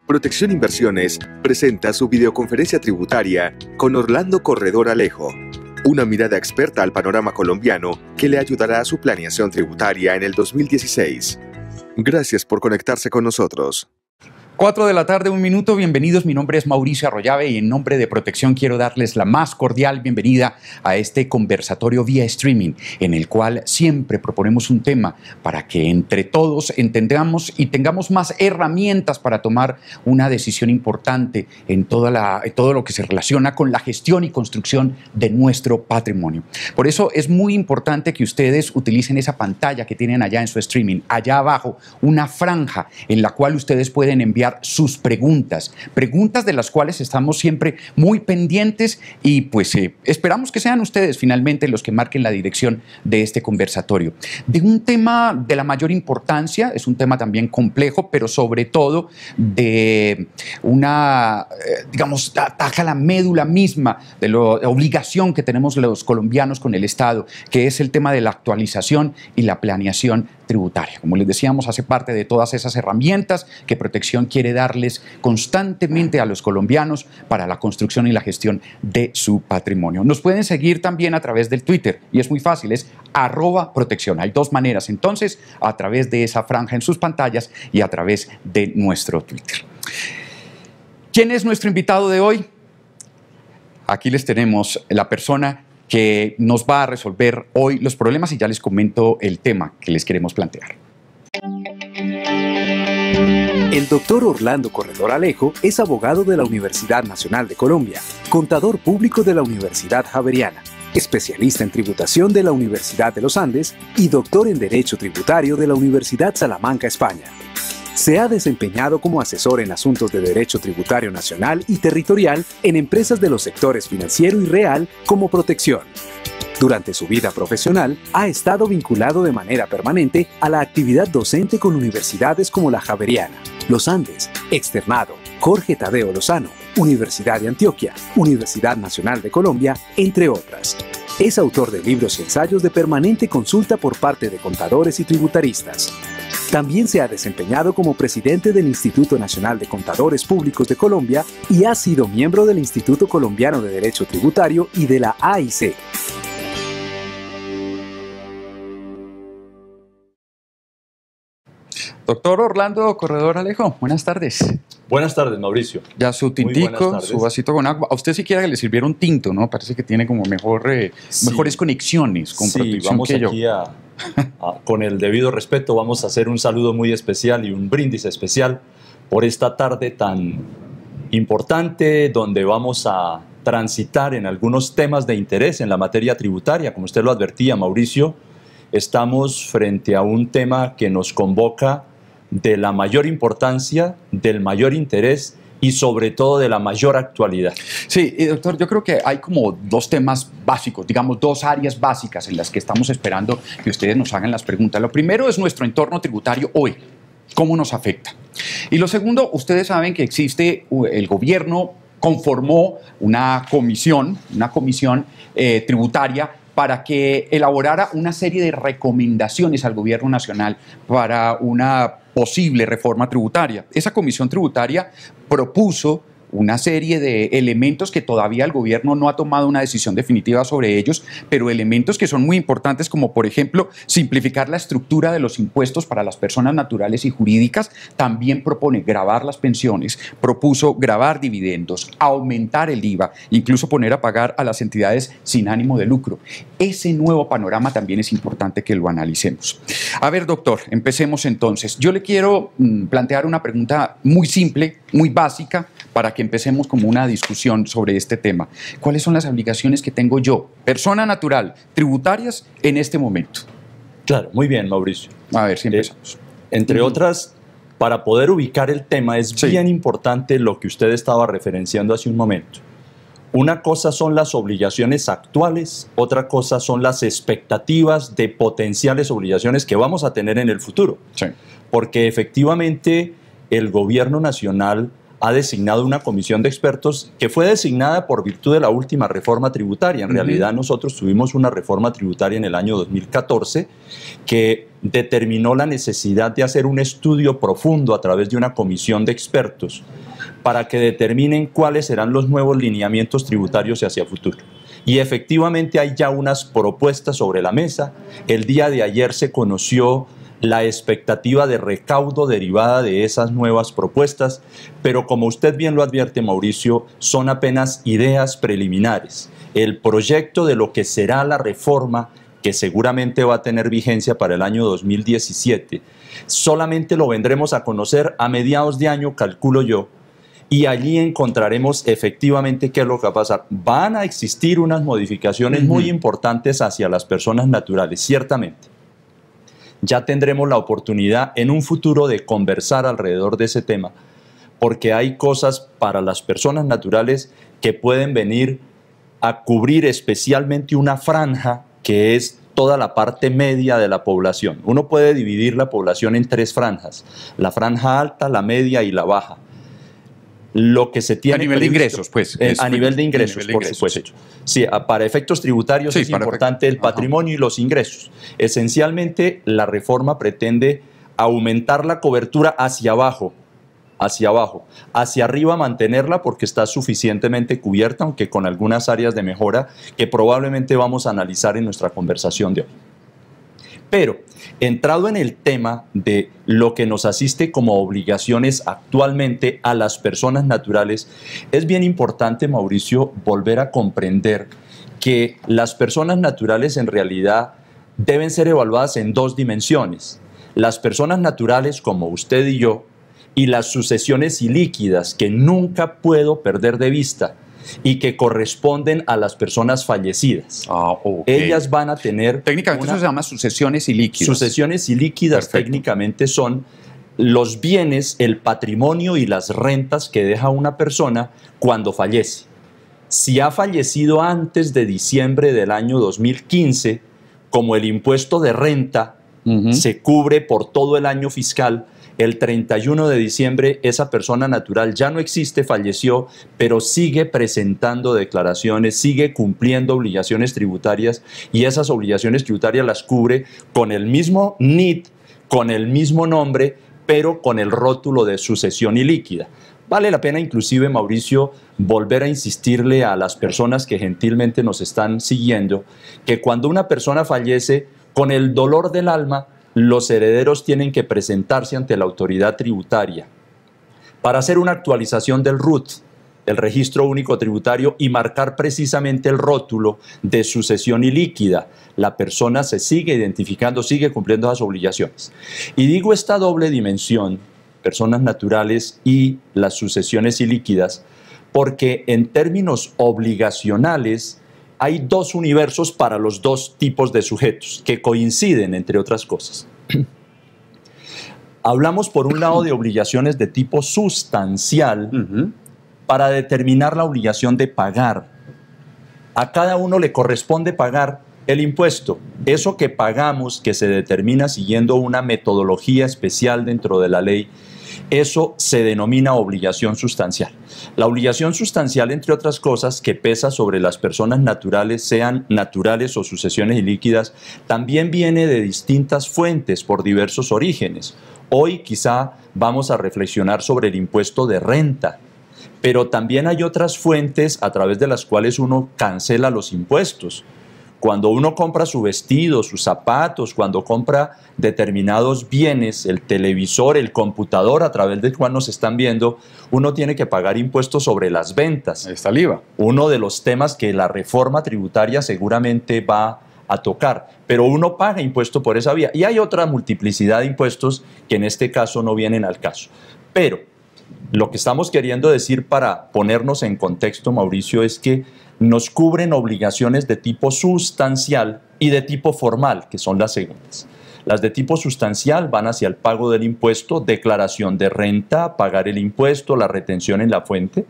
Protección Inversiones presenta su videoconferencia tributaria con Orlando Corredor Alejo, una mirada experta al panorama colombiano que le ayudará a su planeación tributaria en el 2016. Gracias por conectarse con nosotros. 4 de la tarde, 1 minuto. Bienvenidos. Mi nombre es Mauricio Arroyave y en nombre de Protección quiero darles la más cordial bienvenida a este conversatorio vía streaming, en el cual siempre proponemos un tema para que entre todos entendamos y tengamos más herramientas para tomar una decisión importante en todo lo que se relaciona con la gestión y construcción de nuestro patrimonio. Por eso es muy importante que ustedes utilicen esa pantalla que tienen allá en su streaming, allá abajo, una franja en la cual ustedes pueden enviar sus preguntas de las cuales estamos siempre muy pendientes y pues esperamos que sean ustedes finalmente los que marquen la dirección de este conversatorio. De un tema de la mayor importancia, es un tema también complejo, pero sobre todo de una, digamos, ataca la médula misma de la obligación que tenemos los colombianos con el Estado, que es el tema de la actualización y la planeación tributaria. Como les decíamos, hace parte de todas esas herramientas que Protección quiere darles constantemente a los colombianos para la construcción y la gestión de su patrimonio. Nos pueden seguir también a través del Twitter y es muy fácil, es @protección. Hay dos maneras entonces, a través de esa franja en sus pantallas y a través de nuestro Twitter. ¿Quién es nuestro invitado de hoy? Aquí les tenemos la persona que nos va a resolver hoy los problemas y ya les comento el tema que les queremos plantear. El doctor Orlando Corredor Alejo es abogado de la Universidad Nacional de Colombia, contador público de la Universidad Javeriana, especialista en tributación de la Universidad de los Andes y doctor en Derecho Tributario de la Universidad Salamanca, España. Se ha desempeñado como asesor en asuntos de derecho tributario nacional y territorial en empresas de los sectores financiero y real como Protección. Durante su vida profesional, ha estado vinculado de manera permanente a la actividad docente con universidades como la Javeriana, Los Andes, Externado, Jorge Tadeo Lozano, Universidad de Antioquia, Universidad Nacional de Colombia, entre otras. Es autor de libros y ensayos de permanente consulta por parte de contadores y tributaristas. También se ha desempeñado como presidente del Instituto Nacional de Contadores Públicos de Colombia y ha sido miembro del Instituto Colombiano de Derecho Tributario y de la AIC. Doctor Orlando Corredor Alejo, buenas tardes. Buenas tardes, Mauricio. Ya su tintico, su vasito con agua. A usted si quiere que le sirviera un tinto, ¿no? Parece que tiene como mejores conexiones con Protección vamos que yo. Aquí con el debido respeto, vamos a hacer un saludo muy especial y un brindis especial por esta tarde tan importante donde vamos a transitar en algunos temas de interés en la materia tributaria. Como usted lo advertía, Mauricio, estamos frente a un tema que nos convoca de la mayor importancia, del mayor interés y sobre todo de la mayor actualidad. Sí, doctor, yo creo que hay como dos temas básicos, digamos dos áreas básicas en las que estamos esperando que ustedes nos hagan las preguntas. Lo primero es nuestro entorno tributario hoy, cómo nos afecta. Y lo segundo, ustedes saben que existe, el gobierno conformó una comisión tributaria para que elaborara una serie de recomendaciones al gobierno nacional para una posible reforma tributaria. Esa comisión tributaria propuso una serie de elementos que todavía el gobierno no ha tomado una decisión definitiva sobre ellos, pero elementos que son muy importantes como, por ejemplo, simplificar la estructura de los impuestos para las personas naturales y jurídicas. También propone gravar las pensiones, propuso gravar dividendos, aumentar el IVA, incluso poner a pagar a las entidades sin ánimo de lucro. Ese nuevo panorama también es importante que lo analicemos. A ver, doctor, empecemos entonces. Yo le quiero plantear una pregunta muy simple, muy básica, para que empecemos como una discusión sobre este tema. ¿Cuáles son las obligaciones que tengo yo, persona natural, tributarias, en este momento? Claro, muy bien, Mauricio. A ver si empezamos. Entre otras, para poder ubicar el tema, es bien importante lo que usted estaba referenciando hace un momento. Una cosa son las obligaciones actuales, otra cosa son las expectativas de potenciales obligaciones que vamos a tener en el futuro. Sí. Porque efectivamente el gobierno nacional ha designado una comisión de expertos que fue designada por virtud de la última reforma tributaria. En realidad nosotros tuvimos una reforma tributaria en el año 2014 que determinó la necesidad de hacer un estudio profundo a través de una comisión de expertos para que determinen cuáles serán los nuevos lineamientos tributarios hacia futuro. Y efectivamente hay ya unas propuestas sobre la mesa. El día de ayer se conoció la expectativa de recaudo derivada de esas nuevas propuestas, pero como usted bien lo advierte, Mauricio, son apenas ideas preliminares. El proyecto de lo que será la reforma, que seguramente va a tener vigencia para el año 2017, solamente lo vendremos a conocer a mediados de año, calculo yo, y allí encontraremos efectivamente qué es lo que va a pasar. Van a existir unas modificaciones muy importantes hacia las personas naturales, ciertamente. Ya tendremos la oportunidad en un futuro de conversar alrededor de ese tema, porque hay cosas para las personas naturales que pueden venir a cubrir especialmente una franja que es toda la parte media de la población. Uno puede dividir la población en tres franjas: la franja alta, la media y la baja. Lo que se tiene a nivel previsto, de ingresos, pues. A nivel de ingresos, por supuesto. Sí, para efectos tributarios es importante el patrimonio y los ingresos. Esencialmente, la reforma pretende aumentar la cobertura hacia abajo, hacia arriba mantenerla porque está suficientemente cubierta, aunque con algunas áreas de mejora que probablemente vamos a analizar en nuestra conversación de hoy. Pero, entrado en el tema de lo que nos asiste como obligaciones actualmente a las personas naturales, es bien importante, Mauricio, volver a comprender que las personas naturales en realidad deben ser evaluadas en dos dimensiones. Las personas naturales, como usted y yo, y las sucesiones ilíquidas, que nunca puedo perder de vista, y que corresponden a las personas fallecidas. Ellas van a tener... Técnicamente eso se llama sucesiones ilíquidas. Sucesiones ilíquidas. Perfecto. Técnicamente son los bienes, el patrimonio y las rentas que deja una persona cuando fallece. Si ha fallecido antes de diciembre del año 2015, como el impuesto de renta se cubre por todo el año fiscal, el 31 de diciembre esa persona natural ya no existe, falleció, pero sigue presentando declaraciones, sigue cumpliendo obligaciones tributarias, y esas obligaciones tributarias las cubre con el mismo NIT, con el mismo nombre, pero con el rótulo de sucesión ilíquida. Vale la pena inclusive, Mauricio, volver a insistirle a las personas que gentilmente nos están siguiendo, que cuando una persona fallece, con el dolor del alma, los herederos tienen que presentarse ante la autoridad tributaria para hacer una actualización del RUT, el Registro Único Tributario, y marcar precisamente el rótulo de sucesión ilíquida. La persona se sigue identificando, sigue cumpliendo esas obligaciones. Y digo esta doble dimensión, personas naturales y las sucesiones ilíquidas, porque en términos obligacionales hay dos universos para los dos tipos de sujetos que coinciden, entre otras cosas. Hablamos por un lado de obligaciones de tipo sustancial para determinar la obligación de pagar. A cada uno le corresponde pagar el impuesto. Eso que pagamos, que se determina siguiendo una metodología especial dentro de la ley, eso se denomina obligación sustancial. La obligación sustancial, entre otras cosas, que pesa sobre las personas naturales, sean naturales o sucesiones ilíquidas, también viene de distintas fuentes por diversos orígenes. Hoy quizá vamos a reflexionar sobre el impuesto de renta, pero también hay otras fuentes a través de las cuales uno cancela los impuestos. Cuando uno compra su vestido, sus zapatos, cuando compra determinados bienes, el televisor, el computador a través del cual nos están viendo, uno tiene que pagar impuestos sobre las ventas. Ahí está el IVA. Uno de los temas que la reforma tributaria seguramente va a tocar, pero uno paga impuesto por esa vía. Y hay otra multiplicidad de impuestos que en este caso no vienen al caso. Pero lo que estamos queriendo decir para ponernos en contexto, Mauricio, es que nos cubren obligaciones de tipo sustancial y de tipo formal, que son las segundas. Las de tipo sustancial van hacia el pago del impuesto, declaración de renta, pagar el impuesto, la retención en la fuente.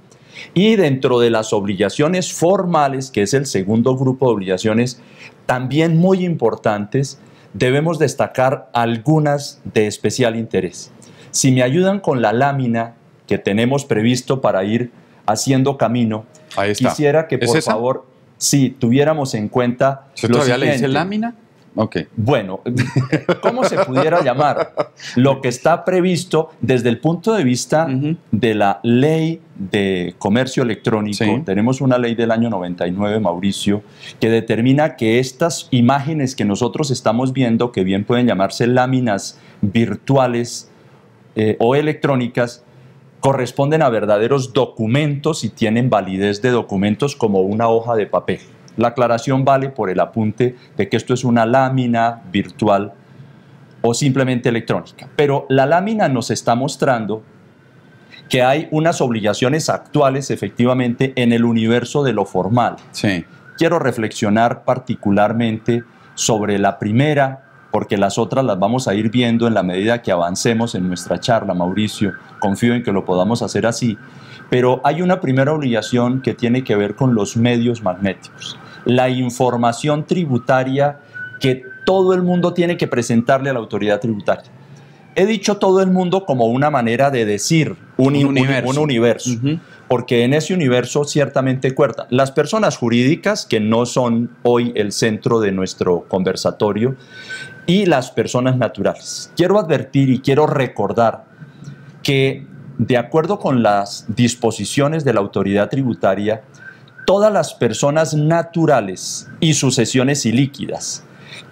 Y dentro de las obligaciones formales, que es el segundo grupo de obligaciones, también muy importantes, debemos destacar algunas de especial interés. Si me ayudan con la lámina que tenemos previsto para ir haciendo camino, ahí está. Quisiera que por favor, si tuviéramos en cuenta ¿Usted todavía le dice lámina? Ok. Bueno, ¿cómo se pudiera llamar? Lo que está previsto desde el punto de vista de la ley de comercio electrónico. Sí. Tenemos una ley del año 99, Mauricio, que determina que estas imágenes que nosotros estamos viendo, que bien pueden llamarse láminas virtuales o electrónicas, corresponden a verdaderos documentos y tienen validez de documentos como una hoja de papel. La aclaración vale por el apunte de que esto es una lámina virtual o simplemente electrónica. Pero la lámina nos está mostrando que hay unas obligaciones actuales efectivamente en el universo de lo formal. Sí. Quiero reflexionar particularmente sobre la primera, porque las otras las vamos a ir viendo en la medida que avancemos en nuestra charla, Mauricio. Confío en que lo podamos hacer así. Pero hay una primera obligación que tiene que ver con los medios magnéticos. La información tributaria que todo el mundo tiene que presentarle a la autoridad tributaria. He dicho todo el mundo como una manera de decir un universo, porque en ese universo ciertamente cuentan las personas jurídicas, que no son hoy el centro de nuestro conversatorio, y las personas naturales. Quiero advertir y quiero recordar que, de acuerdo con las disposiciones de la autoridad tributaria, todas las personas naturales y sucesiones ilíquidas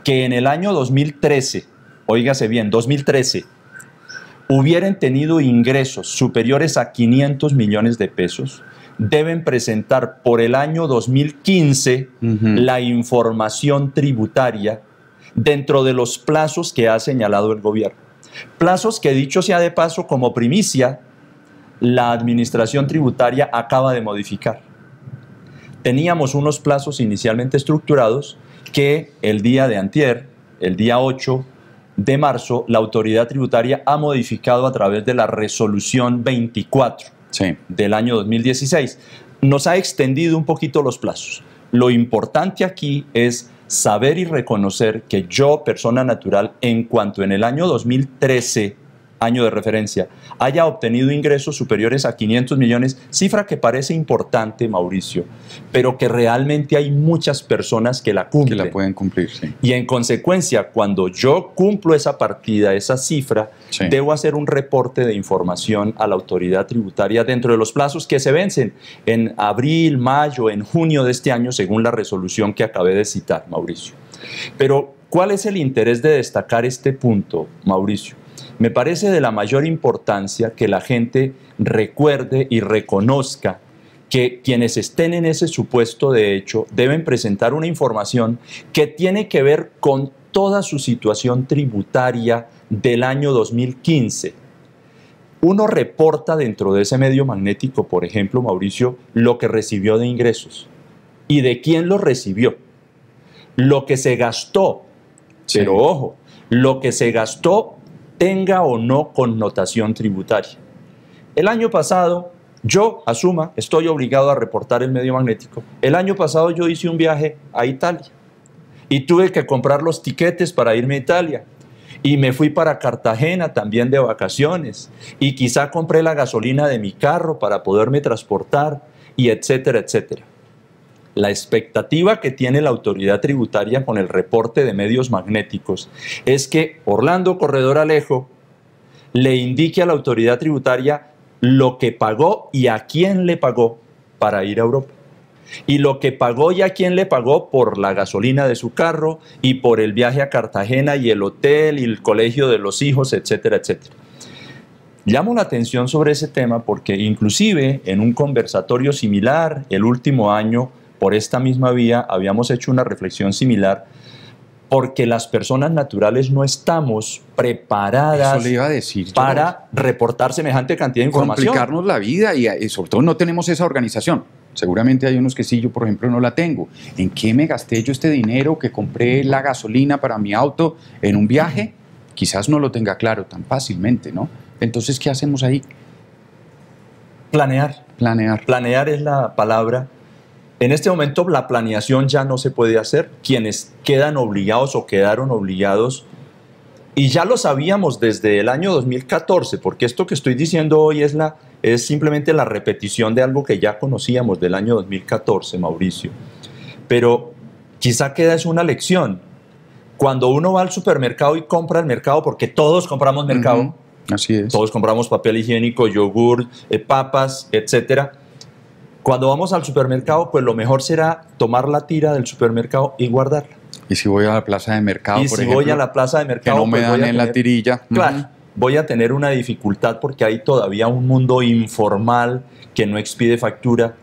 que en el año 2013, óigase bien, 2013, hubieran tenido ingresos superiores a 500 millones de pesos, deben presentar por el año 2015 la información tributaria dentro de los plazos que ha señalado el gobierno. Plazos que, dicho sea de paso, como primicia, la administración tributaria acaba de modificar. Teníamos unos plazos inicialmente estructurados que el día de antier, el día 8 de marzo, la autoridad tributaria ha modificado a través de la resolución 24 del año 2016. Nos ha extendido un poquito los plazos. Lo importante aquí es saber y reconocer que yo, persona natural, en cuanto en el año 2013, año de referencia, haya obtenido ingresos superiores a 500 millones, cifra que parece importante, Mauricio, pero que realmente hay muchas personas que la cumplen. Que la pueden cumplir, sí. Y en consecuencia, cuando yo cumplo esa partida, esa cifra, debo hacer un reporte de información a la autoridad tributaria dentro de los plazos que se vencen en abril, mayo, en junio de este año, según la resolución que acabé de citar, Mauricio. Pero, ¿cuál es el interés de destacar este punto, Mauricio? Me parece de la mayor importancia que la gente recuerde y reconozca que quienes estén en ese supuesto de hecho deben presentar una información que tiene que ver con toda su situación tributaria del año 2015. Uno reporta dentro de ese medio magnético, por ejemplo, Mauricio, lo que recibió de ingresos y de quién lo recibió, lo que se gastó, pero ojo, lo que se gastó tenga o no connotación tributaria. El año pasado, yo, Asuma, estoy obligado a reportar el medio magnético. El año pasado yo hice un viaje a Italia y tuve que comprar los tiquetes para irme a Italia. Y me fui para Cartagena también de vacaciones. Y quizá compré la gasolina de mi carro para poderme transportar, y etcétera, etcétera. La expectativa que tiene la autoridad tributaria con el reporte de medios magnéticos es que Orlando Corredor Alejo le indique a la autoridad tributaria lo que pagó y a quién le pagó para ir a Europa. Y lo que pagó y a quién le pagó por la gasolina de su carro y por el viaje a Cartagena y el hotel y el colegio de los hijos, etcétera, etcétera. Llamo la atención sobre ese tema porque inclusive en un conversatorio similar el último año, por esta misma vía, habíamos hecho una reflexión similar porque las personas naturales no estamos preparadas Eso le iba a decir para reportar semejante cantidad de información. Complicarnos la vida y sobre todo no tenemos esa organización. Seguramente hay unos que sí, yo por ejemplo no la tengo. ¿En qué me gasté yo este dinero que compré la gasolina para mi auto en un viaje? Quizás no lo tenga claro tan fácilmente, ¿no? Entonces, ¿qué hacemos ahí? Planear. Planear es la palabra. En este momento la planeación ya no se puede hacer. Quienes quedan obligados o quedaron obligados, y ya lo sabíamos desde el año 2014, porque esto que estoy diciendo hoy es simplemente la repetición de algo que ya conocíamos del año 2014, Mauricio. Pero quizá queda es una lección. Cuando uno va al supermercado y compra el mercado, porque todos compramos mercado, así es. Todos compramos papel higiénico, yogur, papas, etcétera. Cuando vamos al supermercado, pues lo mejor será tomar la tira del supermercado y guardarla. Y si voy a la plaza de mercado, por ejemplo, voy a la plaza de mercado, que no me dan en la tirilla. Claro, voy a tener una dificultad porque hay todavía un mundo informal que no expide factura.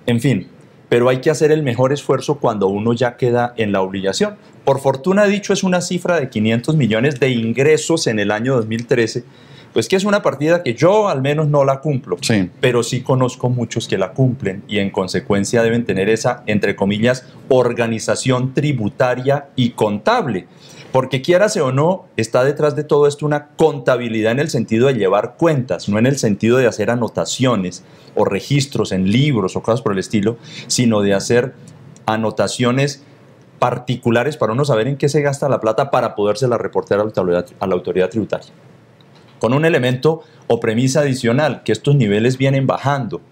En fin, pero hay que hacer el mejor esfuerzo cuando uno ya queda en la obligación. Por fortuna, dicho, es una cifra de 500 millones de ingresos en el año 2013, pues que es una partida que yo al menos no la cumplo, sí, pero sí conozco muchos que la cumplen y en consecuencia deben tener esa, entre comillas, organización tributaria y contable. Porque quiérase o no, está detrás de todo esto una contabilidad en el sentido de llevar cuentas, no en el sentido de hacer anotaciones o registros en libros o cosas por el estilo, sino de hacer anotaciones particulares para uno saber en qué se gasta la plata para podérsela reportar a la autoridad tributaria. Con un elemento o premisa adicional, que estos niveles vienen bajando.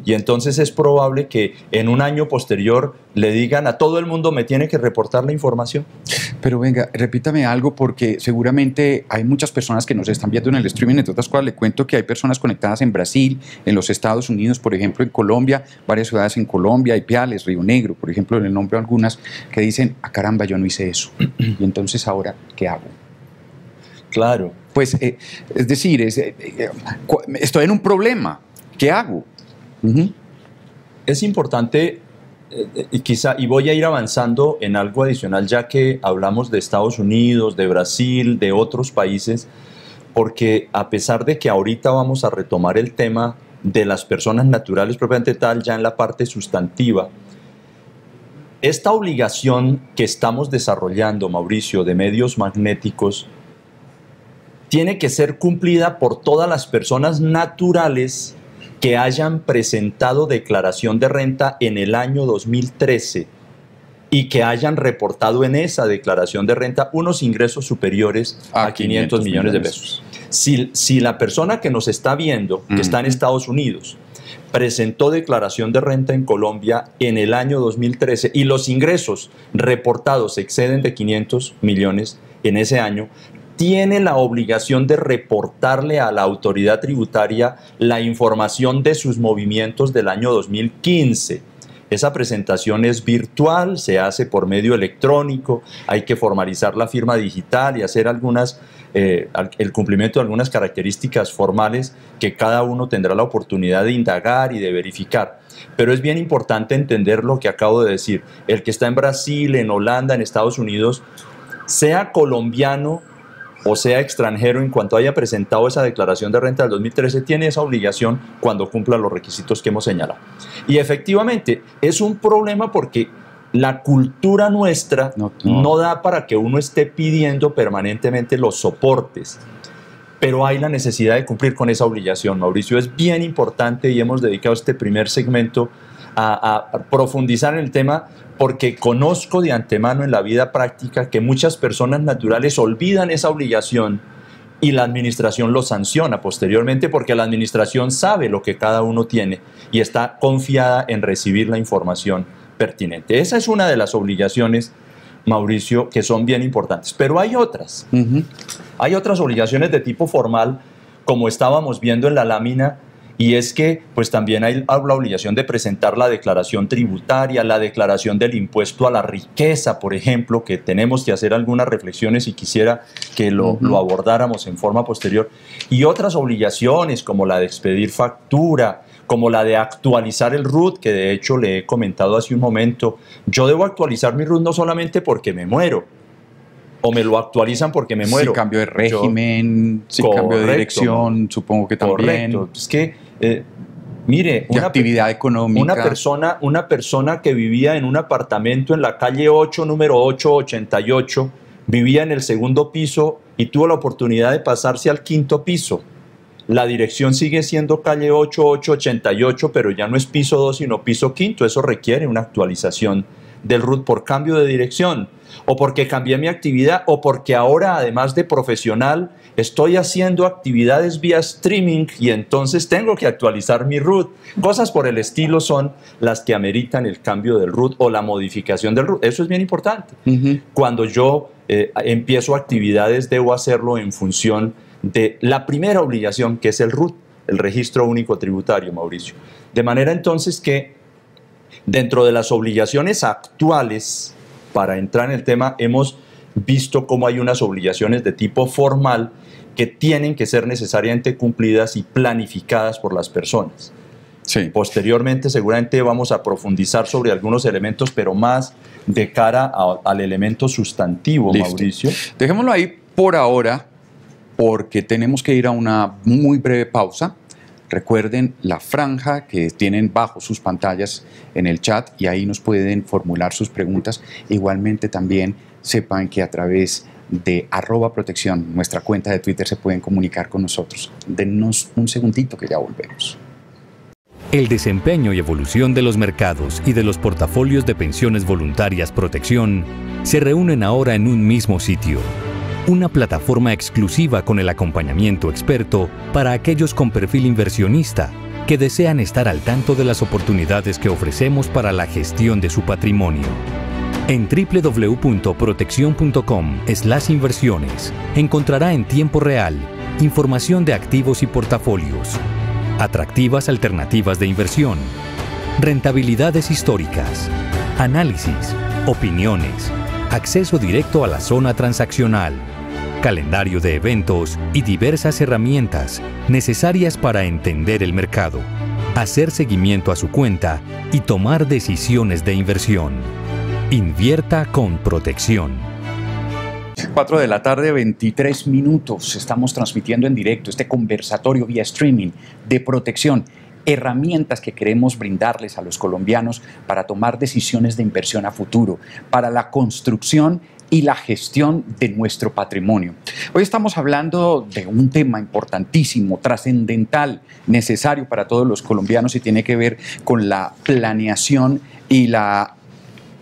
Y entonces es probable que en un año posterior le digan a todo el mundo me tiene que reportar la información. Pero venga, repítame algo porque seguramente hay muchas personas que nos están viendo en el streaming, entre otras cosas le cuento que hay personas conectadas en Brasil, en los Estados Unidos, por ejemplo en Colombia, varias ciudades en Colombia, Ipiales, Río Negro, por ejemplo, en el nombre de algunas, que dicen, caramba, yo no hice eso. Y entonces ahora, ¿qué hago? Claro. Pues, es decir, estoy en un problema, ¿qué hago? Es importante, y voy a ir avanzando en algo adicional, ya que hablamos de Estados Unidos, de Brasil, de otros países, porque a pesar de que ahorita vamos a retomar el tema de las personas naturales propiamente tal, ya en la parte sustantiva, esta obligación que estamos desarrollando, Mauricio, de medios magnéticos, tiene que ser cumplida por todas las personas naturales que hayan presentado declaración de renta en el año 2013 y que hayan reportado en esa declaración de renta unos ingresos superiores a 500 millones de pesos. Si la persona que nos está viendo, que está en Estados Unidos, presentó declaración de renta en Colombia en el año 2013 y los ingresos reportados exceden de 500 millones en ese año, tiene la obligación de reportarle a la autoridad tributaria la información de sus movimientos del año 2015. Esa presentación es virtual, se hace por medio electrónico, hay que formalizar la firma digital y hacer el cumplimiento de algunas características formales que cada uno tendrá la oportunidad de indagar y de verificar. Pero es bien importante entender lo que acabo de decir. El que está en Brasil, en Holanda, en Estados Unidos, sea colombiano o sea extranjero, en cuanto haya presentado esa declaración de renta del 2013, tiene esa obligación cuando cumpla los requisitos que hemos señalado. Y efectivamente, es un problema porque la cultura nuestra no da para que uno esté pidiendo permanentemente los soportes, pero hay la necesidad de cumplir con esa obligación, Mauricio. Es bien importante y hemos dedicado este primer segmento a profundizar en el tema porque conozco de antemano en la vida práctica que muchas personas naturales olvidan esa obligación y la administración lo sanciona posteriormente porque la administración sabe lo que cada uno tiene y está confiada en recibir la información pertinente. Esa es una de las obligaciones, Mauricio, que son bien importantes. Pero hay otras. Hay otras obligaciones de tipo formal, como estábamos viendo en la lámina, y es que pues también hay la obligación de presentar la declaración tributaria, la declaración del impuesto a la riqueza, por ejemplo, que tenemos que hacer algunas reflexiones y quisiera que lo abordáramos en forma posterior, y otras obligaciones como la de expedir factura, como la de actualizar el RUT, que de hecho le he comentado hace un momento. Yo debo actualizar mi RUT no solamente porque me muero, o me lo actualizan porque me muero. Si cambio de régimen, si cambio de dirección, supongo que también. Correcto. Es que, mire, una actividad económica. Una persona que vivía en un apartamento en la calle 8, número 888, vivía en el segundo piso y tuvo la oportunidad de pasarse al quinto piso. La dirección sigue siendo calle 8888, pero ya no es piso 2, sino piso quinto. Eso requiere una actualización del RUT por cambio de dirección. o porque cambié mi actividad, o porque ahora, además de profesional, estoy haciendo actividades vía streaming y entonces tengo que actualizar mi RUT. Cosas por el estilo son las que ameritan el cambio del RUT o la modificación del RUT. Eso es bien importante. Cuando yo empiezo actividades, debo hacerlo en función de la primera obligación, que es el RUT, el Registro Único Tributario, Mauricio. De manera entonces que dentro de las obligaciones actuales, para entrar en el tema, hemos visto cómo hay unas obligaciones de tipo formal que tienen que ser necesariamente cumplidas y planificadas por las personas. Sí. Posteriormente seguramente vamos a profundizar sobre algunos elementos, pero más de cara al elemento sustantivo. Listo. Mauricio. Dejémoslo ahí por ahora, porque tenemos que ir a una muy breve pausa. Recuerden la franja que tienen bajo sus pantallas en el chat y ahí nos pueden formular sus preguntas. Igualmente también sepan que a través de @protección, nuestra cuenta de Twitter, se pueden comunicar con nosotros. Dennos un segundito que ya volvemos. El desempeño y evolución de los mercados y de los portafolios de pensiones voluntarias Protección se reúnen ahora en un mismo sitio. Una plataforma exclusiva con el acompañamiento experto para aquellos con perfil inversionista que desean estar al tanto de las oportunidades que ofrecemos para la gestión de su patrimonio. En www.proteccion.com/inversiones encontrará en tiempo real información de activos y portafolios, atractivas alternativas de inversión, rentabilidades históricas, análisis, opiniones, acceso directo a la zona transaccional, calendario de eventos y diversas herramientas necesarias para entender el mercado, hacer seguimiento a su cuenta y tomar decisiones de inversión. Invierta con Protección. 4 de la tarde, 23 minutos. Estamos transmitiendo en directo este conversatorio vía streaming de Protección. Herramientas que queremos brindarles a los colombianos para tomar decisiones de inversión a futuro, para la construcción y la gestión de nuestro patrimonio. Hoy estamos hablando de un tema importantísimo, trascendental, necesario para todos los colombianos y tiene que ver con la planeación y la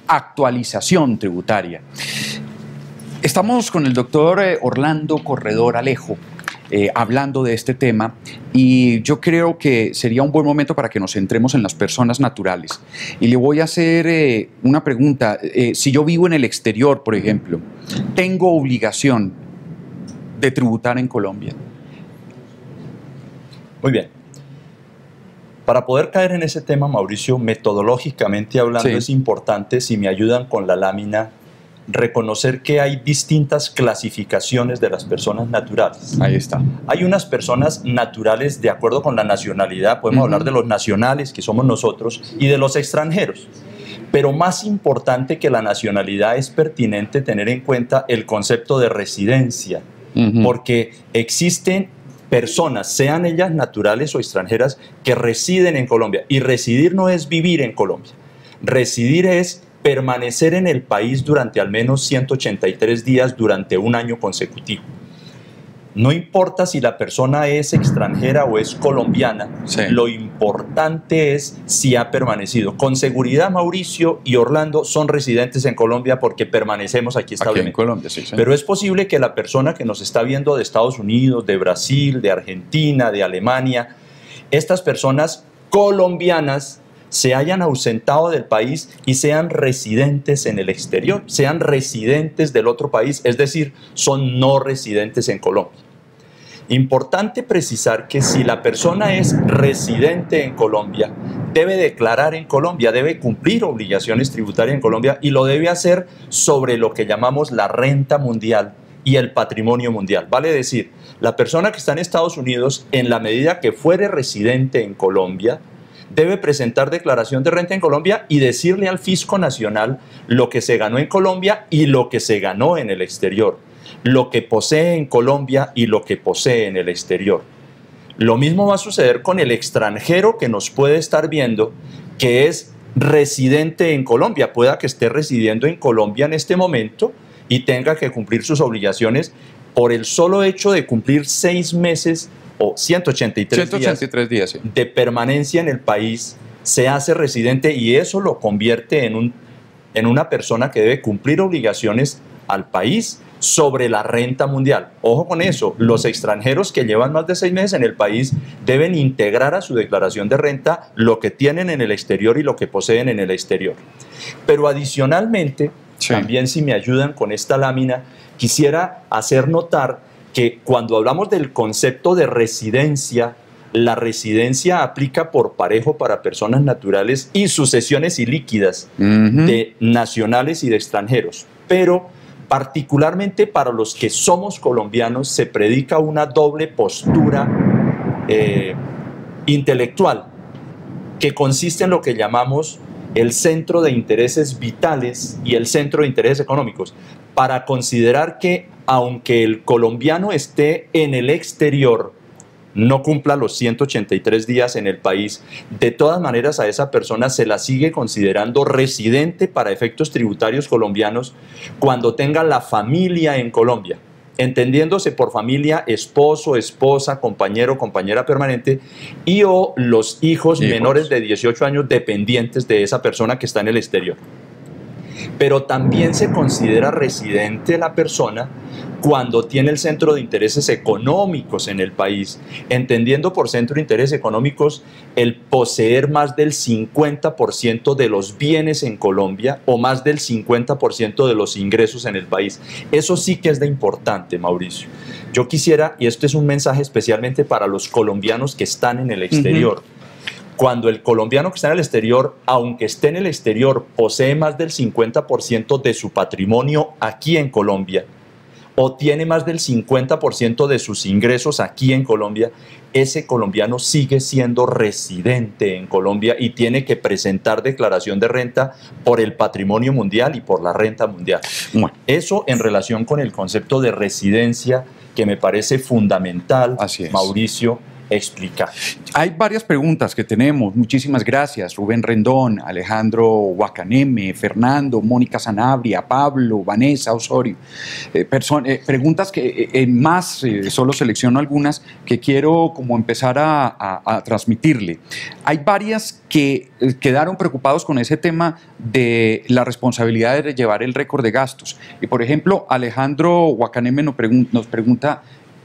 actualización tributaria. Estamos con el doctor Orlando Corredor Alejo hablando de este tema y yo creo que sería un buen momento para que nos centremos en las personas naturales. Y le voy a hacer una pregunta. Si yo vivo en el exterior, por ejemplo, ¿tengo obligación de tributar en Colombia? Muy bien. Para poder caer en ese tema, Mauricio, metodológicamente hablando, es importante, si me ayudan con la lámina, reconocer que hay distintas clasificaciones de las personas naturales. Ahí está. Hay unas personas naturales de acuerdo con la nacionalidad, podemos hablar de los nacionales, que somos nosotros, y de los extranjeros. Pero más importante que la nacionalidad es pertinente tener en cuenta el concepto de residencia, porque existen personas, sean ellas naturales o extranjeras, que residen en Colombia. Y residir no es vivir en Colombia. Residir es permanecer en el país durante al menos 183 días durante un año consecutivo. No importa si la persona es extranjera o es colombiana, lo importante es si ha permanecido. Con seguridad, Mauricio y Orlando son residentes en Colombia porque permanecemos aquí establecidos. Aquí en Colombia, sí. Pero es posible que la persona que nos está viendo de Estados Unidos, de Brasil, de Argentina, de Alemania, estas personas colombianas se hayan ausentado del país y sean residentes en el exterior, sean residentes del otro país, es decir, son no residentes en Colombia. Importante precisar que si la persona es residente en Colombia, debe declarar en Colombia, debe cumplir obligaciones tributarias en Colombia y lo debe hacer sobre lo que llamamos la renta mundial y el patrimonio mundial. Vale decir, la persona que está en Estados Unidos, en la medida que fuere residente en Colombia, debe presentar declaración de renta en Colombia y decirle al fisco nacional lo que se ganó en Colombia y lo que se ganó en el exterior, lo que posee en Colombia y lo que posee en el exterior. Lo mismo va a suceder con el extranjero que nos puede estar viendo, que es residente en Colombia, pueda que esté residiendo en Colombia en este momento y tenga que cumplir sus obligaciones por el solo hecho de cumplir 6 meses o 183 días de permanencia en el país, se hace residente y eso lo convierte en un en una persona que debe cumplir obligaciones al país sobre la renta mundial. Ojo con eso, los extranjeros que llevan más de 6 meses en el país deben integrar a su declaración de renta lo que tienen en el exterior y lo que poseen en el exterior. Pero adicionalmente, también si me ayudan con esta lámina, quisiera hacer notar que cuando hablamos del concepto de residencia, la residencia aplica por parejo para personas naturales y sucesiones ilíquidas de nacionales y de extranjeros, pero particularmente para los que somos colombianos se predica una doble postura intelectual que consiste en lo que llamamos el centro de intereses vitales y el centro de intereses económicos, para considerar que aunque el colombiano esté en el exterior, no cumpla los 183 días en el país, de todas maneras a esa persona se la sigue considerando residente para efectos tributarios colombianos cuando tenga la familia en Colombia, entendiéndose por familia esposo, esposa, compañero, compañera permanente y o los hijos menores de 18 años dependientes de esa persona que está en el exterior. Pero también se considera residente la persona cuando tiene el centro de intereses económicos en el país, entendiendo por centro de intereses económicos el poseer más del 50% de los bienes en Colombia o más del 50% de los ingresos en el país. Eso sí que es de importante, Mauricio. Yo quisiera, y esto es un mensaje especialmente para los colombianos que están en el exterior, cuando el colombiano que está en el exterior, aunque esté en el exterior, posee más del 50% de su patrimonio aquí en Colombia, o tiene más del 50% de sus ingresos aquí en Colombia, ese colombiano sigue siendo residente en Colombia y tiene que presentar declaración de renta por el patrimonio mundial y por la renta mundial. Bueno, eso en relación con el concepto de residencia que me parece fundamental, Mauricio, explicar. Hay varias preguntas que tenemos, muchísimas gracias. Rubén Rendón, Alejandro Guacaneme, Fernando, Mónica Sanabria, Pablo, Vanessa Osorio. Preguntas que solo selecciono algunas que quiero como empezar a transmitirle. Hay varias que quedaron preocupados con ese tema de la responsabilidad de llevar el récord de gastos. Y por ejemplo, Alejandro Guacaneme nos pregunta,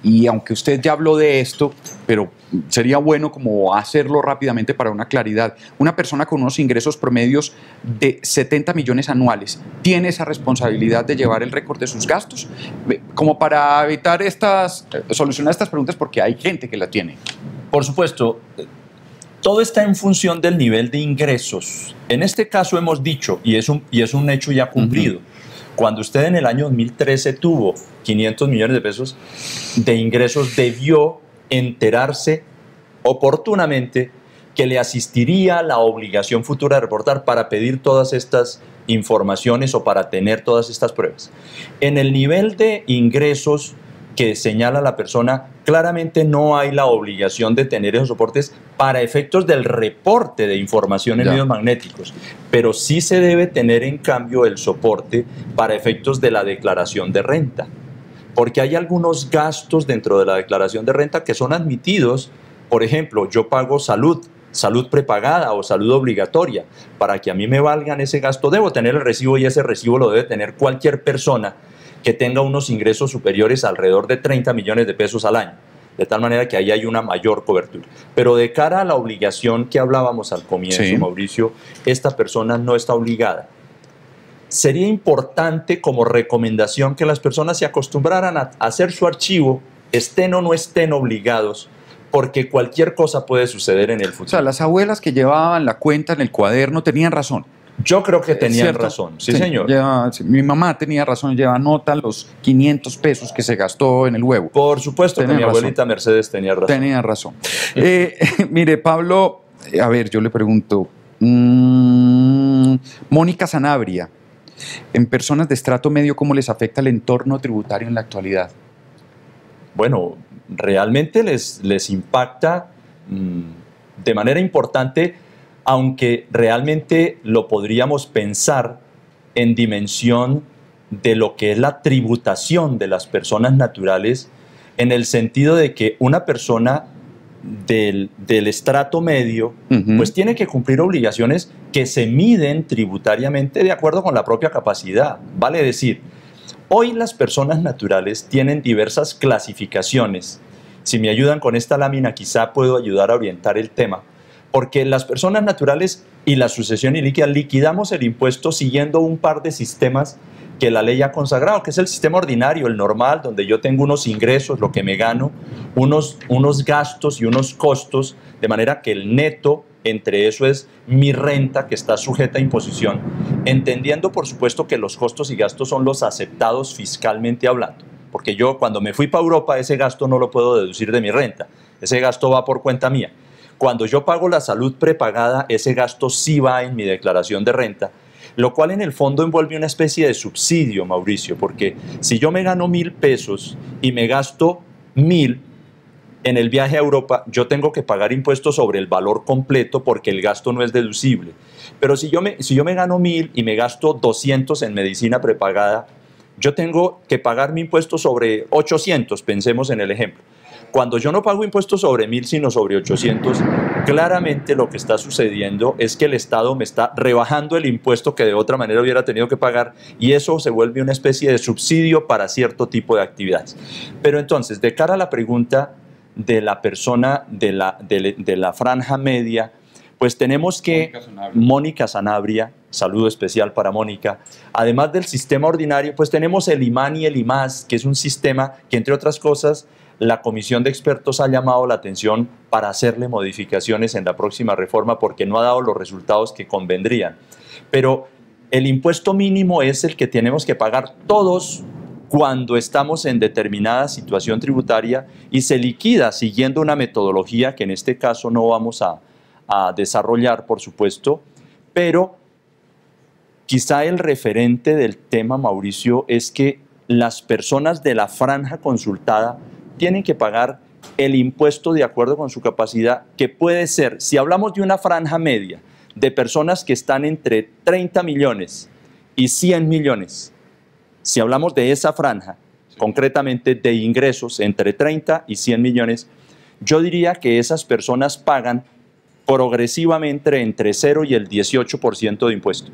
y aunque usted ya habló de esto, pero sería bueno como hacerlo rápidamente para una claridad. Una persona con unos ingresos promedios de 70 millones anuales, ¿tiene esa responsabilidad de llevar el récord de sus gastos? Como para evitar solucionar estas preguntas, porque hay gente que la tiene. Por supuesto, todo está en función del nivel de ingresos. En este caso hemos dicho, y es un hecho ya cumplido, cuando usted en el año 2013 tuvo 500 millones de pesos de ingresos, debió enterarse oportunamente que le asistiría la obligación futura de reportar para pedir todas estas informaciones o para tener todas estas pruebas. En el nivel de ingresos que señala la persona, claramente no hay la obligación de tener esos soportes para efectos del reporte de información en medios magnéticos, pero sí se debe tener en cambio el soporte para efectos de la declaración de renta, porque hay algunos gastos dentro de la declaración de renta que son admitidos. Por ejemplo, yo pago salud prepagada o salud obligatoria. Para que a mí me valgan ese gasto debo tener el recibo, y ese recibo lo debe tener cualquier persona que tenga unos ingresos superiores a alrededor de 30 millones de pesos al año, de tal manera que ahí hay una mayor cobertura. Pero de cara a la obligación que hablábamos al comienzo, Mauricio, esta persona no está obligada. Sería importante como recomendación que las personas se acostumbraran a hacer su archivo, estén o no estén obligados, porque cualquier cosa puede suceder en el futuro. O sea, las abuelas que llevaban la cuenta en el cuaderno tenían razón. Yo creo que tenían razón, sí señor. Mi mamá tenía razón, lleva nota los 500 pesos que se gastó en el huevo. Por supuesto que mi abuelita Mercedes tenía razón. Tenía razón. Mire, Pablo, a ver, yo le pregunto, Mónica Sanabria, en personas de estrato medio, ¿cómo les afecta el entorno tributario en la actualidad? Bueno, realmente les impacta de manera importante, aunque realmente lo podríamos pensar en dimensión de lo que es la tributación de las personas naturales, en el sentido de que una persona del estrato medio, pues tiene que cumplir obligaciones que se miden tributariamente de acuerdo con la propia capacidad. Vale decir, hoy las personas naturales tienen diversas clasificaciones. Si me ayudan con esta lámina, quizá puedo ayudar a orientar el tema. Porque las personas naturales y la sucesión ilíquida liquidamos el impuesto siguiendo un par de sistemas que la ley ha consagrado, que es el sistema ordinario, el normal, donde yo tengo unos ingresos, lo que me gano, unos gastos y unos costos, de manera que el neto entre eso es mi renta que está sujeta a imposición, entendiendo por supuesto que los costos y gastos son los aceptados fiscalmente hablando, porque yo cuando me fui para Europa ese gasto no lo puedo deducir de mi renta, ese gasto va por cuenta mía. Cuando yo pago la salud prepagada, ese gasto sí va en mi declaración de renta, lo cual en el fondo envuelve una especie de subsidio, Mauricio, porque si yo me gano 1.000 pesos y me gasto 1.000 en el viaje a Europa, yo tengo que pagar impuestos sobre el valor completo porque el gasto no es deducible. Pero si yo me gano 1.000 y me gasto 200 en medicina prepagada, yo tengo que pagar mi impuesto sobre 800, pensemos en el ejemplo. Cuando yo no pago impuestos sobre 1.000, sino sobre 800, claramente lo que está sucediendo es que el Estado me está rebajando el impuesto que de otra manera hubiera tenido que pagar y eso se vuelve una especie de subsidio para cierto tipo de actividades. Pero entonces, de cara a la pregunta de la persona de la franja media, pues tenemos que Mónica Sanabria, saludo especial para Mónica, además del sistema ordinario, pues tenemos el IMAN y el IMAS, que es un sistema que, entre otras cosas, la comisión de expertos ha llamado la atención para hacerle modificaciones en la próxima reforma porque no ha dado los resultados que convendrían. Pero el impuesto mínimo es el que tenemos que pagar todos cuando estamos en determinada situación tributaria y se liquida siguiendo una metodología que en este caso no vamos a desarrollar, por supuesto, pero quizá el referente del tema, Mauricio, es que las personas de la franja consultada tienen que pagar el impuesto de acuerdo con su capacidad, que puede ser, si hablamos de una franja media de personas que están entre 30 millones y 100 millones, si hablamos de esa franja, concretamente de ingresos entre 30 y 100 millones, yo diría que esas personas pagan progresivamente entre 0 y el 18% de impuesto.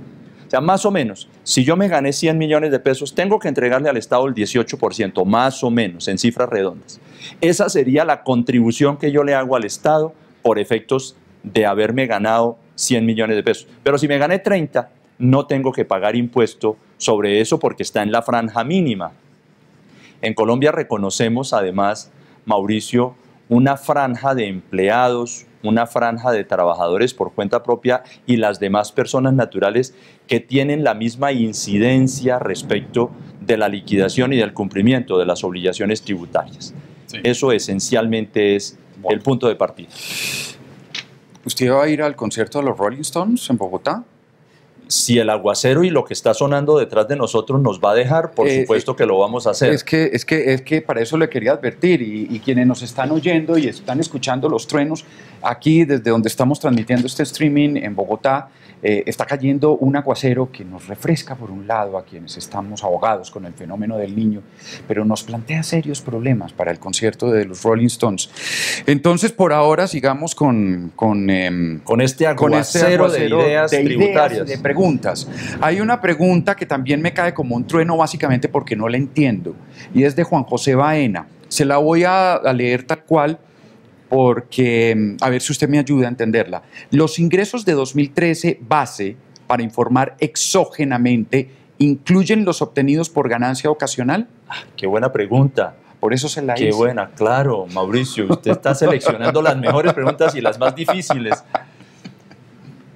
O sea, más o menos, si yo me gané 100 millones de pesos, tengo que entregarle al Estado el 18%, más o menos, en cifras redondas. Esa sería la contribución que yo le hago al Estado por efectos de haberme ganado 100 millones de pesos. Pero si me gané 30, no tengo que pagar impuesto sobre eso porque está en la franja mínima. En Colombia reconocemos además, Mauricio, una franja de empleados, una franja de trabajadores por cuenta propia y las demás personas naturales que tienen la misma incidencia respecto de la liquidación y del cumplimiento de las obligaciones tributarias. Sí. Eso esencialmente es el punto de partida. ¿Usted va a ir al concierto de los Rolling Stones en Bogotá? Si el aguacero y lo que está sonando detrás de nosotros nos va a dejar, por supuesto que lo vamos a hacer. Es que para eso le quería advertir y quienes nos están oyendo y están escuchando los truenos, aquí desde donde estamos transmitiendo este streaming en Bogotá, está cayendo un aguacero que nos refresca por un lado a quienes estamos ahogados con el fenómeno del Niño, pero nos plantea serios problemas para el concierto de los Rolling Stones. Entonces, por ahora sigamos con este aguacero de ideas tributarias. De preguntas. Hay una pregunta que también me cae como un trueno básicamente porque no la entiendo y es de Juan José Baena. Se la voy a leer tal cual porque, a ver si usted me ayuda a entenderla. Los ingresos de 2013 base para informar exógenamente ¿incluyen los obtenidos por ganancia ocasional? Qué buena pregunta. Por eso se la hice. Qué buena, claro, Mauricio. Usted está seleccionando las mejores preguntas y las más difíciles.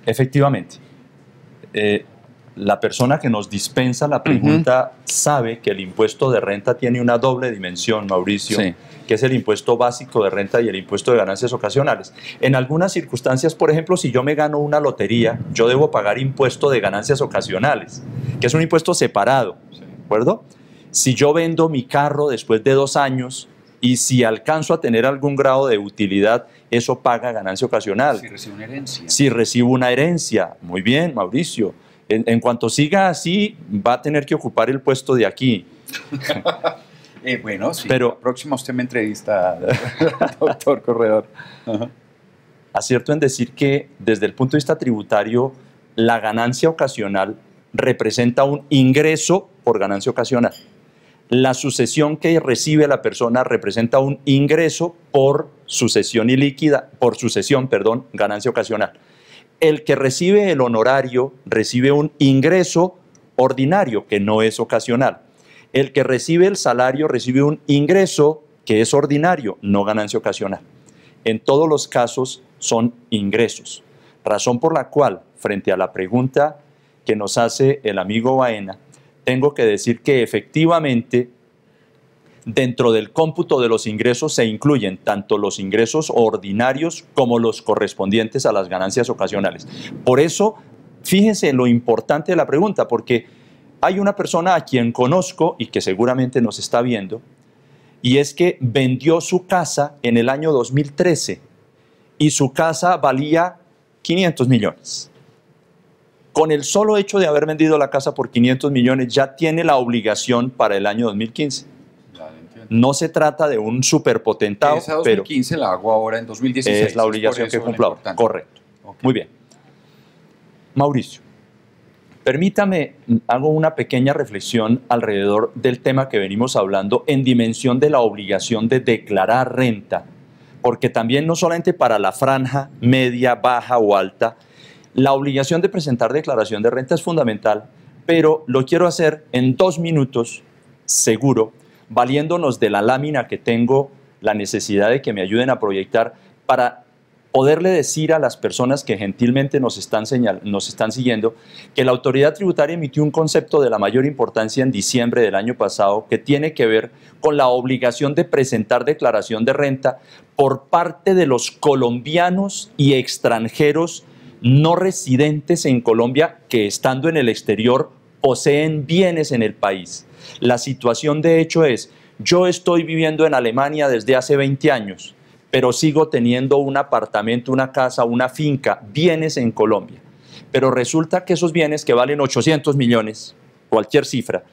Efectivamente. La persona que nos dispensa la pregunta sabe que el impuesto de renta tiene una doble dimensión, Mauricio, sí, que es el impuesto básico de renta y el impuesto de ganancias ocasionales. En algunas circunstancias, por ejemplo, si yo me gano una lotería, yo debo pagar impuesto de ganancias ocasionales, que es un impuesto separado, ¿de acuerdo? Si yo vendo mi carro después de 2 años y si alcanzo a tener algún grado de utilidad, eso paga ganancia ocasional. Si recibo una herencia. Si recibo una herencia. Muy bien, Mauricio. En cuanto siga así, va a tener que ocupar el puesto de aquí. Bueno, sí. Pero, próxima usted me entrevista, doctor Corredor. Acierto en decir que desde el punto de vista tributario, la ganancia ocasional representa un ingreso por ganancia ocasional. La sucesión que recibe la persona representa un ingreso por sucesión ilíquida, ganancia ocasional. El que recibe el honorario recibe un ingreso ordinario que no es ocasional. El que recibe el salario recibe un ingreso que es ordinario, no ganancia ocasional. En todos los casos son ingresos. Razón por la cual, frente a la pregunta que nos hace el amigo Baena, tengo que decir que efectivamente dentro del cómputo de los ingresos se incluyen tanto los ingresos ordinarios como los correspondientes a las ganancias ocasionales. Por eso, fíjense en lo importante de la pregunta, porque hay una persona a quien conozco y que seguramente nos está viendo, y es que vendió su casa en el año 2013 y su casa valía 500 millones. Con el solo hecho de haber vendido la casa por 500 millones ya tiene la obligación para el año 2015. No se trata de un superpotentado, esa 2015 pero la hago ahora en 2016. es la obligación que cumplo ahora. Correcto. Okay. Muy bien. Mauricio, permítame, hago una pequeña reflexión alrededor del tema que venimos hablando en dimensión de la obligación de declarar renta, porque también no solamente para la franja media, baja o alta, la obligación de presentar declaración de renta es fundamental, pero lo quiero hacer en 2 minutos, seguro, valiéndonos de la lámina que tengo la necesidad de que me ayuden a proyectar para poderle decir a las personas que gentilmente nos están siguiendo que la autoridad tributaria emitió un concepto de la mayor importancia en diciembre del año pasado que tiene que ver con la obligación de presentar declaración de renta por parte de los colombianos y extranjeros no residentes en Colombia que estando en el exterior poseen bienes en el país. La situación de hecho es, yo estoy viviendo en Alemania desde hace 20 años, pero sigo teniendo un apartamento, una casa, una finca, bienes en Colombia. Pero resulta que esos bienes que valen 800 millones, cualquier cifra,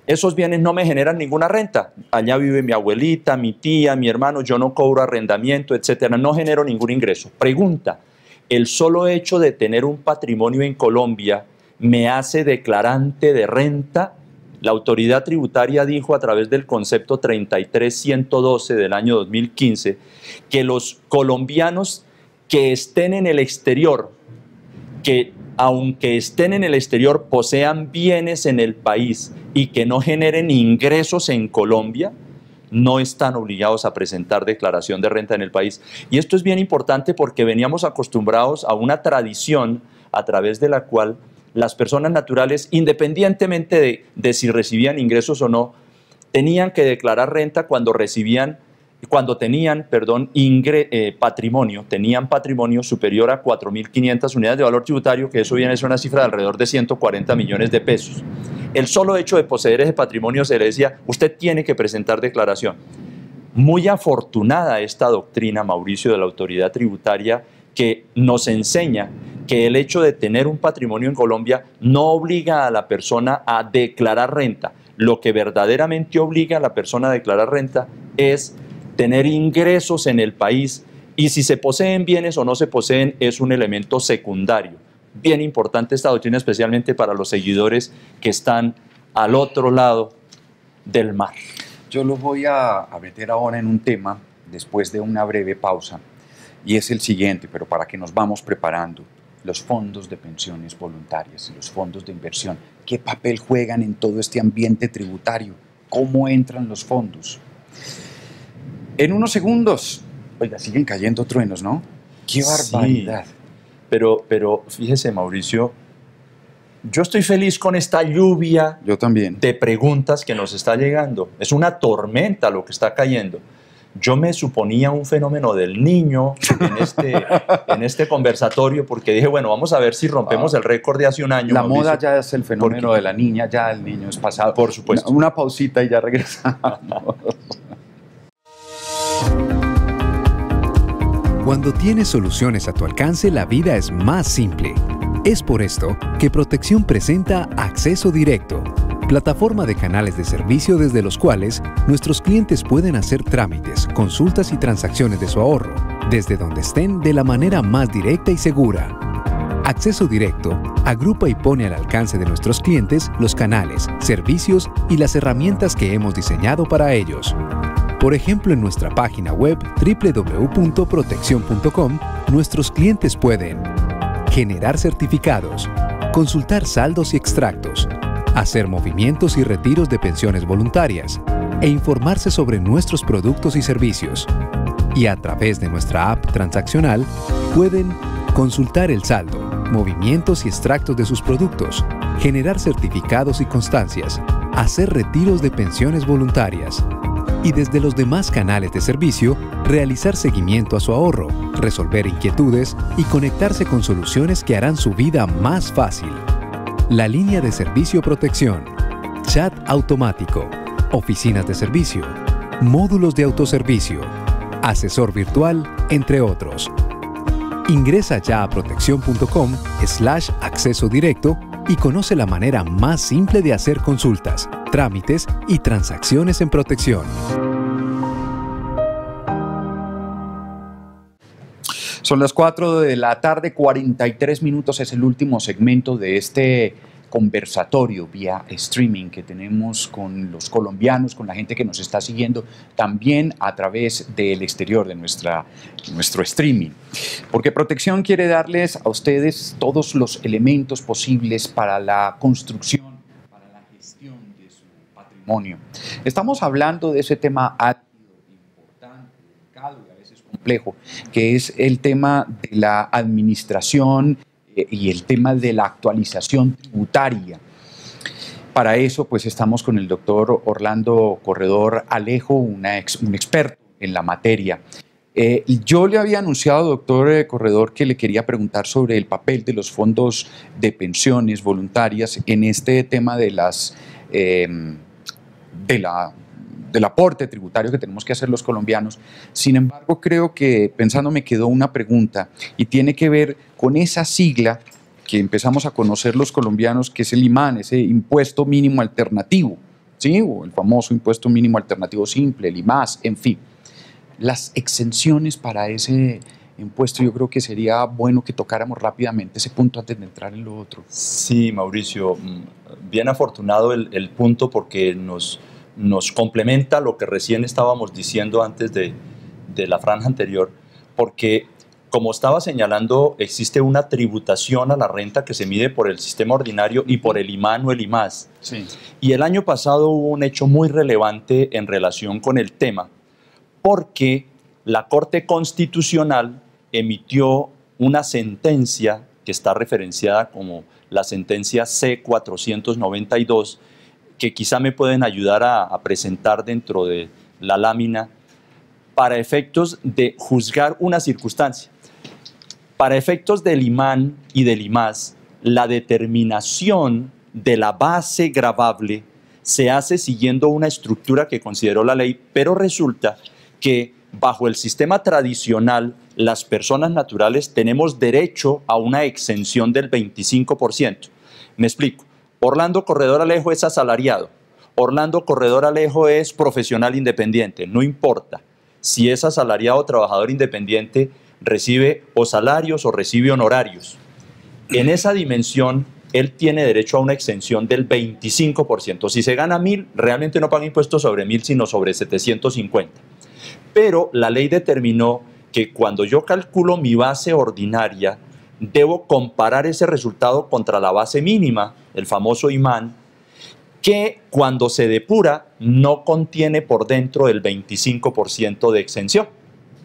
esos bienes no me generan ninguna renta. Allá vive mi abuelita, mi tía, mi hermano, yo no cobro arrendamiento, etcétera, no genero ningún ingreso. Pregunta, ¿el solo hecho de tener un patrimonio en Colombia me hace declarante de renta? La autoridad tributaria dijo a través del concepto 33112 del año 2015 que los colombianos que estén en el exterior, que aunque estén en el exterior posean bienes en el país y que no generen ingresos en Colombia, no están obligados a presentar declaración de renta en el país. Y esto es bien importante porque veníamos acostumbrados a una tradición a través de la cual las personas naturales, independientemente de si recibían ingresos o no, tenían que declarar renta cuando tenían patrimonio superior a 4.500 unidades de valor tributario, que eso viene a ser una cifra de alrededor de 140 millones de pesos. El solo hecho de poseer ese patrimonio se le decía, usted tiene que presentar declaración. Muy afortunada esta doctrina, Mauricio, de la autoridad tributaria, que nos enseña que el hecho de tener un patrimonio en Colombia no obliga a la persona a declarar renta. Lo que verdaderamente obliga a la persona a declarar renta es tener ingresos en el país, y si se poseen bienes o no se poseen es un elemento secundario. Bien importante esta doctrina, especialmente para los seguidores que están al otro lado del mar. Yo lo voy a meter ahora en un tema después de una breve pausa, y es el siguiente, pero para que nos vamos preparando. Los fondos de pensiones voluntarias y los fondos de inversión, ¿qué papel juegan en todo este ambiente tributario? ¿Cómo entran los fondos? En unos segundos, oiga, siguen cayendo truenos, ¿no? ¡Qué barbaridad! Sí, pero fíjese, Mauricio, yo estoy feliz con esta lluvia yo también. De preguntas que nos está llegando. Es una tormenta lo que está cayendo. Yo me suponía un fenómeno del niño en este conversatorio, porque dije, bueno, vamos a ver si rompemos el récord de hace un año. La Mauricio. moda ya es el fenómeno de la niña, ya el niño es pasado. Por supuesto. Una pausita y ya regresamos. Cuando tienes soluciones a tu alcance, la vida es más simple. Es por esto que Protección presenta Acceso Directo, plataforma de canales de servicio desde los cuales nuestros clientes pueden hacer trámites, consultas y transacciones de su ahorro, desde donde estén de la manera más directa y segura. Acceso Directo agrupa y pone al alcance de nuestros clientes los canales, servicios y las herramientas que hemos diseñado para ellos. Por ejemplo, en nuestra página web www.proteccion.com, nuestros clientes pueden generar certificados, consultar saldos y extractos, hacer movimientos y retiros de pensiones voluntarias e informarse sobre nuestros productos y servicios. Y a través de nuestra app transaccional pueden consultar el saldo, movimientos y extractos de sus productos, generar certificados y constancias, hacer retiros de pensiones voluntarias y desde los demás canales de servicio realizar seguimiento a su ahorro, resolver inquietudes y conectarse con soluciones que harán su vida más fácil. La línea de servicio Proteccion, chat automático, oficinas de servicio, módulos de autoservicio, asesor virtual, entre otros. Ingresa ya a proteccion.com/acceso directo y conoce la manera más simple de hacer consultas, trámites y transacciones en Proteccion. Son las 4 de la tarde, 43 minutos, es el último segmento de este conversatorio vía streaming que tenemos con los colombianos, con la gente que nos está siguiendo también a través del exterior de nuestro streaming. Porque Proteccion quiere darles a ustedes todos los elementos posibles para la construcción, para la gestión de su patrimonio. Estamos hablando de ese tema álgido, importante, delicado y a veces complejo, que es el tema de la administración y el tema de la actualización tributaria. Para eso, pues estamos con el doctor Orlando Corredor Alejo, un experto en la materia. Yo le había anunciado, doctor Corredor, que le quería preguntar sobre el papel de los fondos de pensiones voluntarias en este tema de del aporte tributario que tenemos que hacer los colombianos. Sin embargo, creo que pensando me quedó una pregunta y tiene que ver con esa sigla que empezamos a conocer los colombianos, que es el IMAN, ese impuesto mínimo alternativo, ¿sí? O el famoso impuesto mínimo alternativo simple, el IMAS, en fin. Las exenciones para ese impuesto, yo creo que sería bueno que tocáramos rápidamente ese punto antes de entrar en lo otro. Sí, Mauricio, bien afortunado el punto porque nos complementa lo que recién estábamos diciendo antes de la franja anterior, porque como estaba señalando, existe una tributación a la renta que se mide por el sistema ordinario y por el IMAN o el IMAS. Sí. Y el año pasado hubo un hecho muy relevante en relación con el tema, porque la Corte Constitucional emitió una sentencia que está referenciada como la sentencia C-492, que quizá me pueden ayudar a presentar dentro de la lámina, para efectos de juzgar una circunstancia. Para efectos del IMAN y del IMAS, la determinación de la base gravable se hace siguiendo una estructura que consideró la ley, pero resulta que bajo el sistema tradicional, las personas naturales tenemos derecho a una exención del 25%. Me explico. Orlando Corredor Alejo es asalariado. Orlando Corredor Alejo es profesional independiente. No importa si es asalariado o trabajador independiente, recibe o salarios o recibe honorarios. En esa dimensión, él tiene derecho a una exención del 25%. Si se gana 1.000, realmente no paga impuestos sobre 1.000, sino sobre 750. Pero la ley determinó que cuando yo calculo mi base ordinaria, debo comparar ese resultado contra la base mínima, el famoso IMAN, que cuando se depura no contiene por dentro el 25% de exención.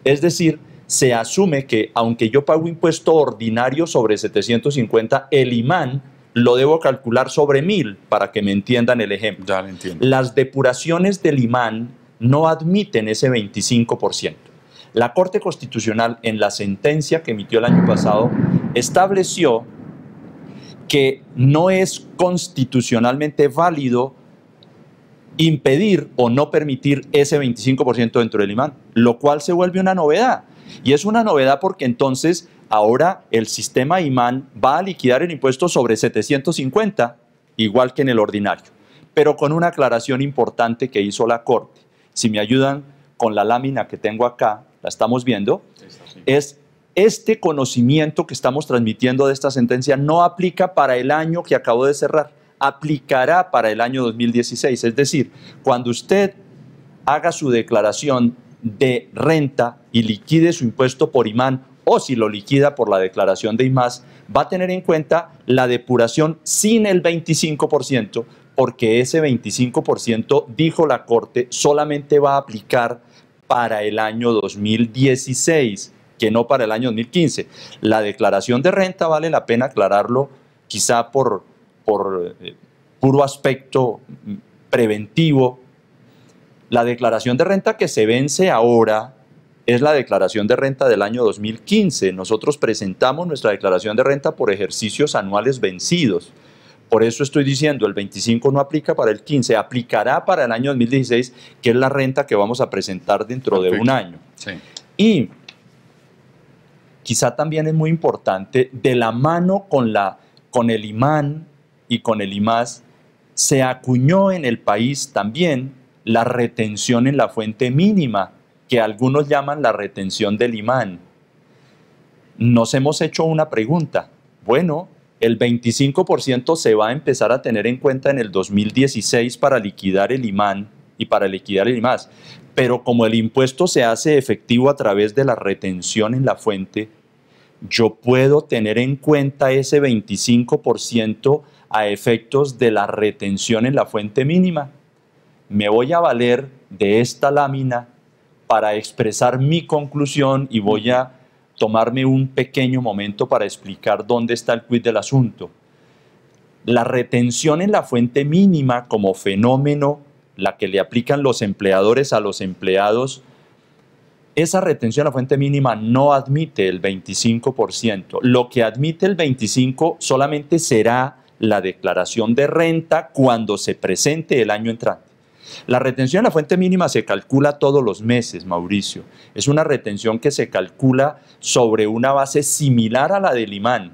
Es decir, se asume que aunque yo pago impuesto ordinario sobre 750, el IMAN lo debo calcular sobre 1.000, para que me entiendan el ejemplo. Ya lo entiendo. Las depuraciones del IMAN no admiten ese 25%. La Corte Constitucional, en la sentencia que emitió el año pasado, estableció que no es constitucionalmente válido impedir o no permitir ese 25% dentro del IMAN, lo cual se vuelve una novedad. Y es una novedad porque entonces ahora el sistema IMAN va a liquidar el impuesto sobre 750, igual que en el ordinario. pero con una aclaración importante que hizo la Corte. Si me ayudan con la lámina que tengo acá, la estamos viendo, es este conocimiento que estamos transmitiendo de esta sentencia no aplica para el año que acabó de cerrar, aplicará para el año 2016. Es decir, cuando usted haga su declaración de renta y liquide su impuesto por IMAN, o si lo liquida por la declaración de IMAS, va a tener en cuenta la depuración sin el 25%, porque ese 25%, dijo la Corte, solamente va a aplicar para el año 2016, que no para el año 2015. La declaración de renta, vale la pena aclararlo, quizá por puro aspecto preventivo. La declaración de renta que se vence ahora es la declaración de renta del año 2015. Nosotros presentamos nuestra declaración de renta por ejercicios anuales vencidos. Por eso estoy diciendo, el 25 no aplica para el 15, aplicará para el año 2016, que es la renta que vamos a presentar dentro de un año. Sí. Y quizá también es muy importante, de la mano con el IMAN y con el IMAS, se acuñó en el país también la retención en la fuente mínima, que algunos llaman la retención del IMAN. Nos hemos hecho una pregunta. Bueno, el 25% se va a empezar a tener en cuenta en el 2016 para liquidar el IMAN y para liquidar el IMAS. Pero como el impuesto se hace efectivo a través de la retención en la fuente, yo puedo tener en cuenta ese 25% a efectos de la retención en la fuente mínima. Me voy a valer de esta lámina para expresar mi conclusión y voy a tomarme un pequeño momento para explicar dónde está el quid del asunto. La retención en la fuente mínima como fenómeno, la que le aplican los empleadores a los empleados, esa retención en la fuente mínima no admite el 25%. Lo que admite el 25% solamente será la declaración de renta cuando se presente el año entrante. La retención en la fuente mínima se calcula todos los meses, Mauricio. Es una retención que se calcula sobre una base similar a la del IMAN.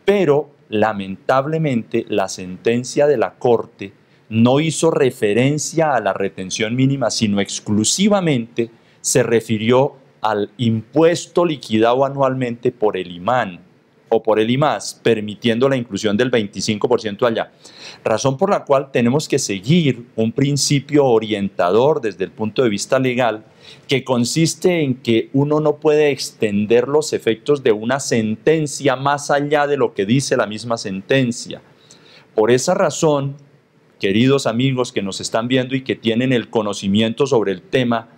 Pero, lamentablemente, la sentencia de la Corte no hizo referencia a la retención mínima, sino exclusivamente se refirió al impuesto liquidado anualmente por el IMAN o por el IMAS, permitiendo la inclusión del 25% allá. Razón por la cual tenemos que seguir un principio orientador desde el punto de vista legal, que consiste en que uno no puede extender los efectos de una sentencia más allá de lo que dice la misma sentencia. Por esa razón, queridos amigos que nos están viendo y que tienen el conocimiento sobre el tema,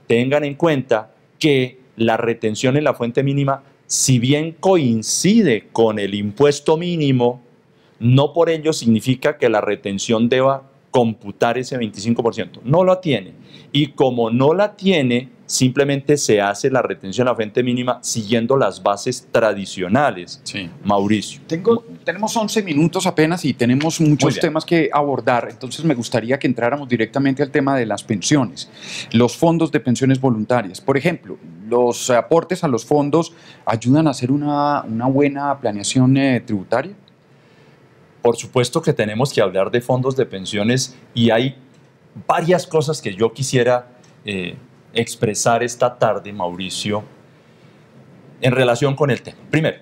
tengan en cuenta que la retención en la fuente mínima, si bien coincide con el impuesto mínimo, no por ello significa que la retención deba computar ese 25%. No la tiene. Y como no la tiene, simplemente se hace la retención a la fuente mínima siguiendo las bases tradicionales. Sí. Mauricio. Tenemos 11 minutos apenas y tenemos muchos temas que abordar, entonces me gustaría que entráramos directamente al tema de las pensiones, los fondos de pensiones voluntarias. Por ejemplo, ¿los aportes a los fondos ayudan a hacer una buena planeación tributaria? Por supuesto que tenemos que hablar de fondos de pensiones y hay varias cosas que yo quisiera expresar esta tarde, Mauricio, en relación con el tema. Primero,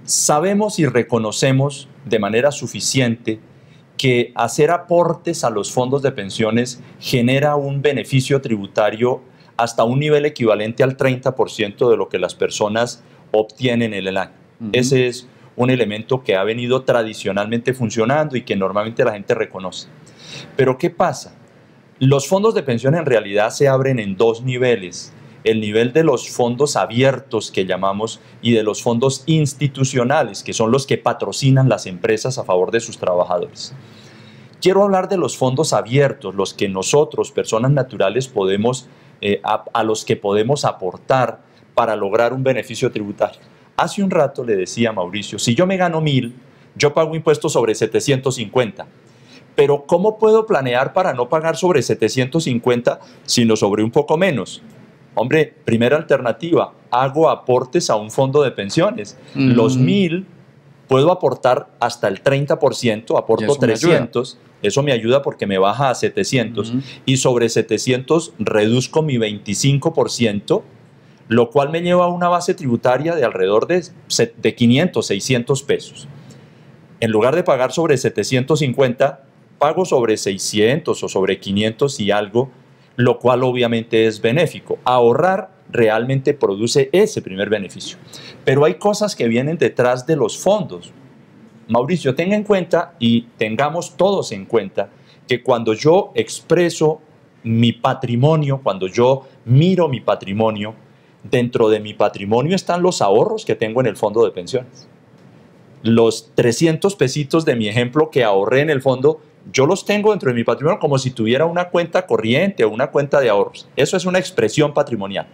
sabemos y reconocemos de manera suficiente que hacer aportes a los fondos de pensiones genera un beneficio tributario hasta un nivel equivalente al 30% de lo que las personas obtienen en el año. Ese es un elemento que ha venido tradicionalmente funcionando y que normalmente la gente reconoce. Pero ¿qué pasa? Los fondos de pensión en realidad se abren en dos niveles. El nivel de los fondos abiertos que llamamos y de los fondos institucionales, que son los que patrocinan las empresas a favor de sus trabajadores. Quiero hablar de los fondos abiertos, los que nosotros, personas naturales, podemos, a los que podemos aportar para lograr un beneficio tributario. Hace un rato le decía a Mauricio, si yo me gano 1.000, yo pago impuestos sobre 750. Pero ¿cómo puedo planear para no pagar sobre 750, sino sobre un poco menos? Hombre, primera alternativa, hago aportes a un fondo de pensiones. Los 1.000 puedo aportar hasta el 30%, aporto 300, eso me ayuda porque me baja a 700, y sobre 700 reduzco mi 25%, lo cual me lleva a una base tributaria de alrededor de 500, 600 pesos. En lugar de pagar sobre 750, pago sobre 600 o sobre 500 y algo, lo cual obviamente es benéfico. Ahorrar realmente produce ese primer beneficio. Pero hay cosas que vienen detrás de los fondos. Mauricio, tenga en cuenta y tengamos todos en cuenta que cuando yo expreso mi patrimonio, cuando yo miro mi patrimonio, dentro de mi patrimonio están los ahorros que tengo en el fondo de pensiones. Los 300 pesitos de mi ejemplo que ahorré en el fondo, yo los tengo dentro de mi patrimonio como si tuviera una cuenta corriente o una cuenta de ahorros. Eso es una expresión patrimonial.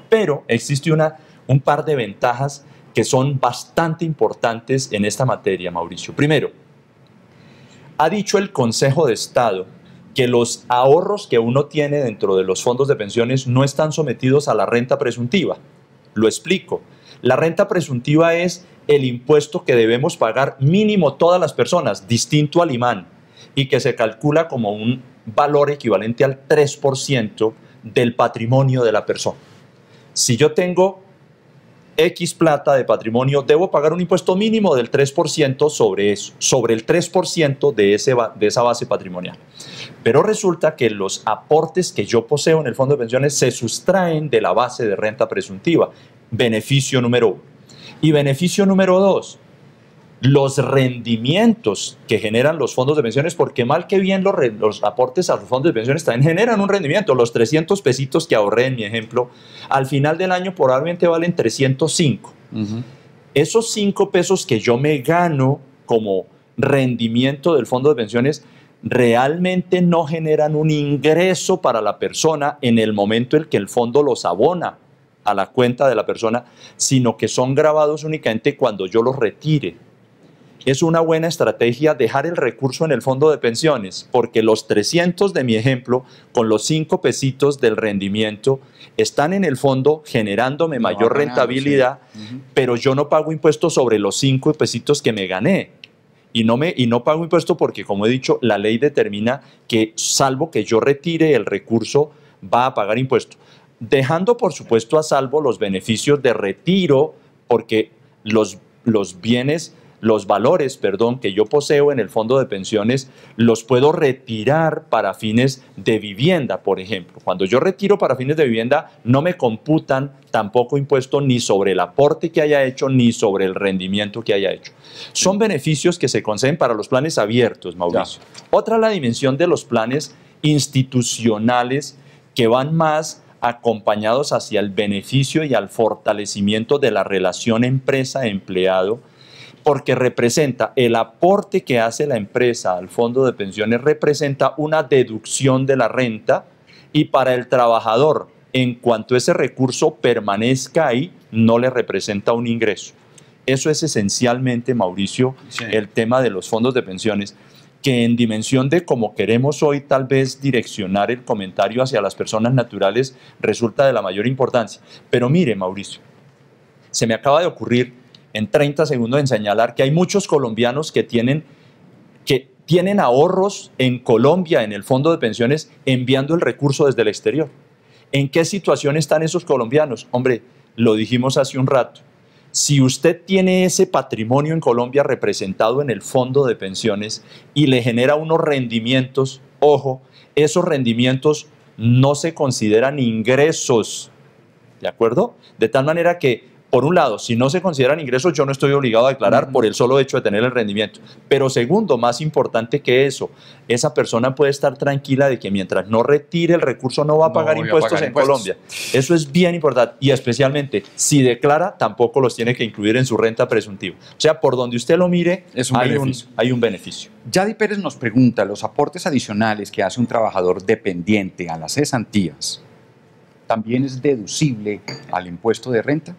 Pero existe un par de ventajas que son bastante importantes en esta materia, Mauricio. Primero, ha dicho el Consejo de Estado que los ahorros que uno tiene dentro de los fondos de pensiones no están sometidos a la renta presuntiva. Lo explico. La renta presuntiva es el impuesto que debemos pagar mínimo todas las personas, distinto al IMAN, y que se calcula como un valor equivalente al 3% del patrimonio de la persona. Si yo tengo X plata de patrimonio, debo pagar un impuesto mínimo del 3% sobre eso, sobre el 3% de esa base patrimonial. Pero resulta que los aportes que yo poseo en el fondo de pensiones se sustraen de la base de renta presuntiva. Beneficio número 1. Y beneficio número 2, los rendimientos que generan los fondos de pensiones, porque mal que bien los aportes a los fondos de pensiones también generan un rendimiento. Los 300 pesitos que ahorré en mi ejemplo, al final del año probablemente valen 305. Esos 5 pesos que yo me gano como rendimiento del fondo de pensiones realmente no generan un ingreso para la persona en el momento en que el fondo los abona a la cuenta de la persona, sino que son grabados únicamente cuando yo los retire. Es una buena estrategia dejar el recurso en el fondo de pensiones, porque los 300 de mi ejemplo, con los 5 pesitos del rendimiento, están en el fondo generándome mayor rentabilidad, pero yo no pago impuestos sobre los 5 pesitos que me gané. Y no pago impuesto porque, como he dicho, la ley determina que, salvo que yo retire el recurso, va a pagar impuesto. Dejando, por supuesto, a salvo los beneficios de retiro, porque los valores que yo poseo en el fondo de pensiones los puedo retirar para fines de vivienda, por ejemplo. Cuando yo retiro para fines de vivienda, no me computan tampoco impuesto ni sobre el aporte que haya hecho, ni sobre el rendimiento que haya hecho. Son beneficios que se conceden para los planes abiertos, Mauricio. Otra, la dimensión de los planes institucionales que van más acompañados hacia el beneficio y al fortalecimiento de la relación empresa-empleado, porque representa el aporte que hace la empresa al fondo de pensiones, representa una deducción de la renta, y para el trabajador, en cuanto ese recurso permanezca ahí, no le representa un ingreso. Eso es esencialmente, Mauricio, el tema de los fondos de pensiones, que en dimensión de cómo queremos hoy tal vez direccionar el comentario hacia las personas naturales resulta de la mayor importancia. Pero mire, Mauricio, se me acaba de ocurrir en 30 segundos en señalar que hay muchos colombianos que tienen ahorros en Colombia, en el fondo de pensiones, enviando el recurso desde el exterior. ¿En qué situación están esos colombianos? Hombre, lo dijimos hace un rato. Si usted tiene ese patrimonio en Colombia representado en el fondo de pensiones y le genera unos rendimientos, ojo, esos rendimientos no se consideran ingresos, ¿de acuerdo? De tal manera que, por un lado, si no se consideran ingresos, yo no estoy obligado a declarar por el solo hecho de tener el rendimiento. Pero segundo, más importante que eso, esa persona puede estar tranquila de que mientras no retire el recurso no va a pagar impuestos en Colombia. Eso es bien importante, y especialmente si declara, tampoco los tiene que incluir en su renta presuntiva. O sea, por donde usted lo mire, hay un beneficio. Yadi Pérez nos pregunta, ¿los aportes adicionales que hace un trabajador dependiente a las cesantías también es deducible al impuesto de renta?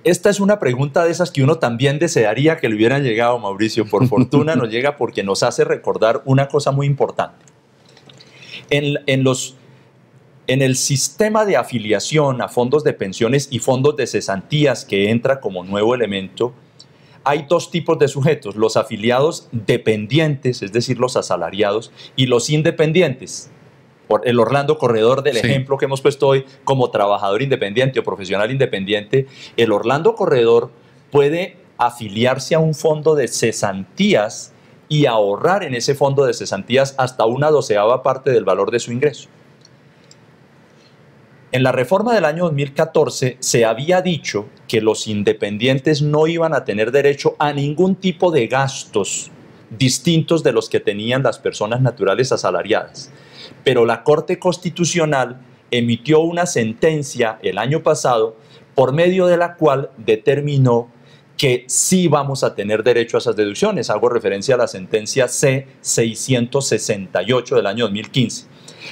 Esta es una pregunta de esas que uno también desearía que le hubieran llegado, Mauricio. Por fortuna nos llega porque nos hace recordar una cosa muy importante. En el sistema de afiliación a fondos de pensiones y fondos de cesantías que entra como nuevo elemento, hay dos tipos de sujetos, los afiliados dependientes, es decir, los asalariados, y los independientes. Por el Orlando Corredor del ejemplo que hemos puesto hoy como trabajador independiente o profesional independiente, el Orlando Corredor puede afiliarse a un fondo de cesantías y ahorrar en ese fondo de cesantías hasta 1/12 parte del valor de su ingreso. En la reforma del año 2014 se había dicho que los independientes no iban a tener derecho a ningún tipo de gastos distintos de los que tenían las personas naturales asalariadas. Pero la Corte Constitucional emitió una sentencia el año pasado por medio de la cual determinó que sí vamos a tener derecho a esas deducciones. Hago referencia a la sentencia C-668 del año 2015,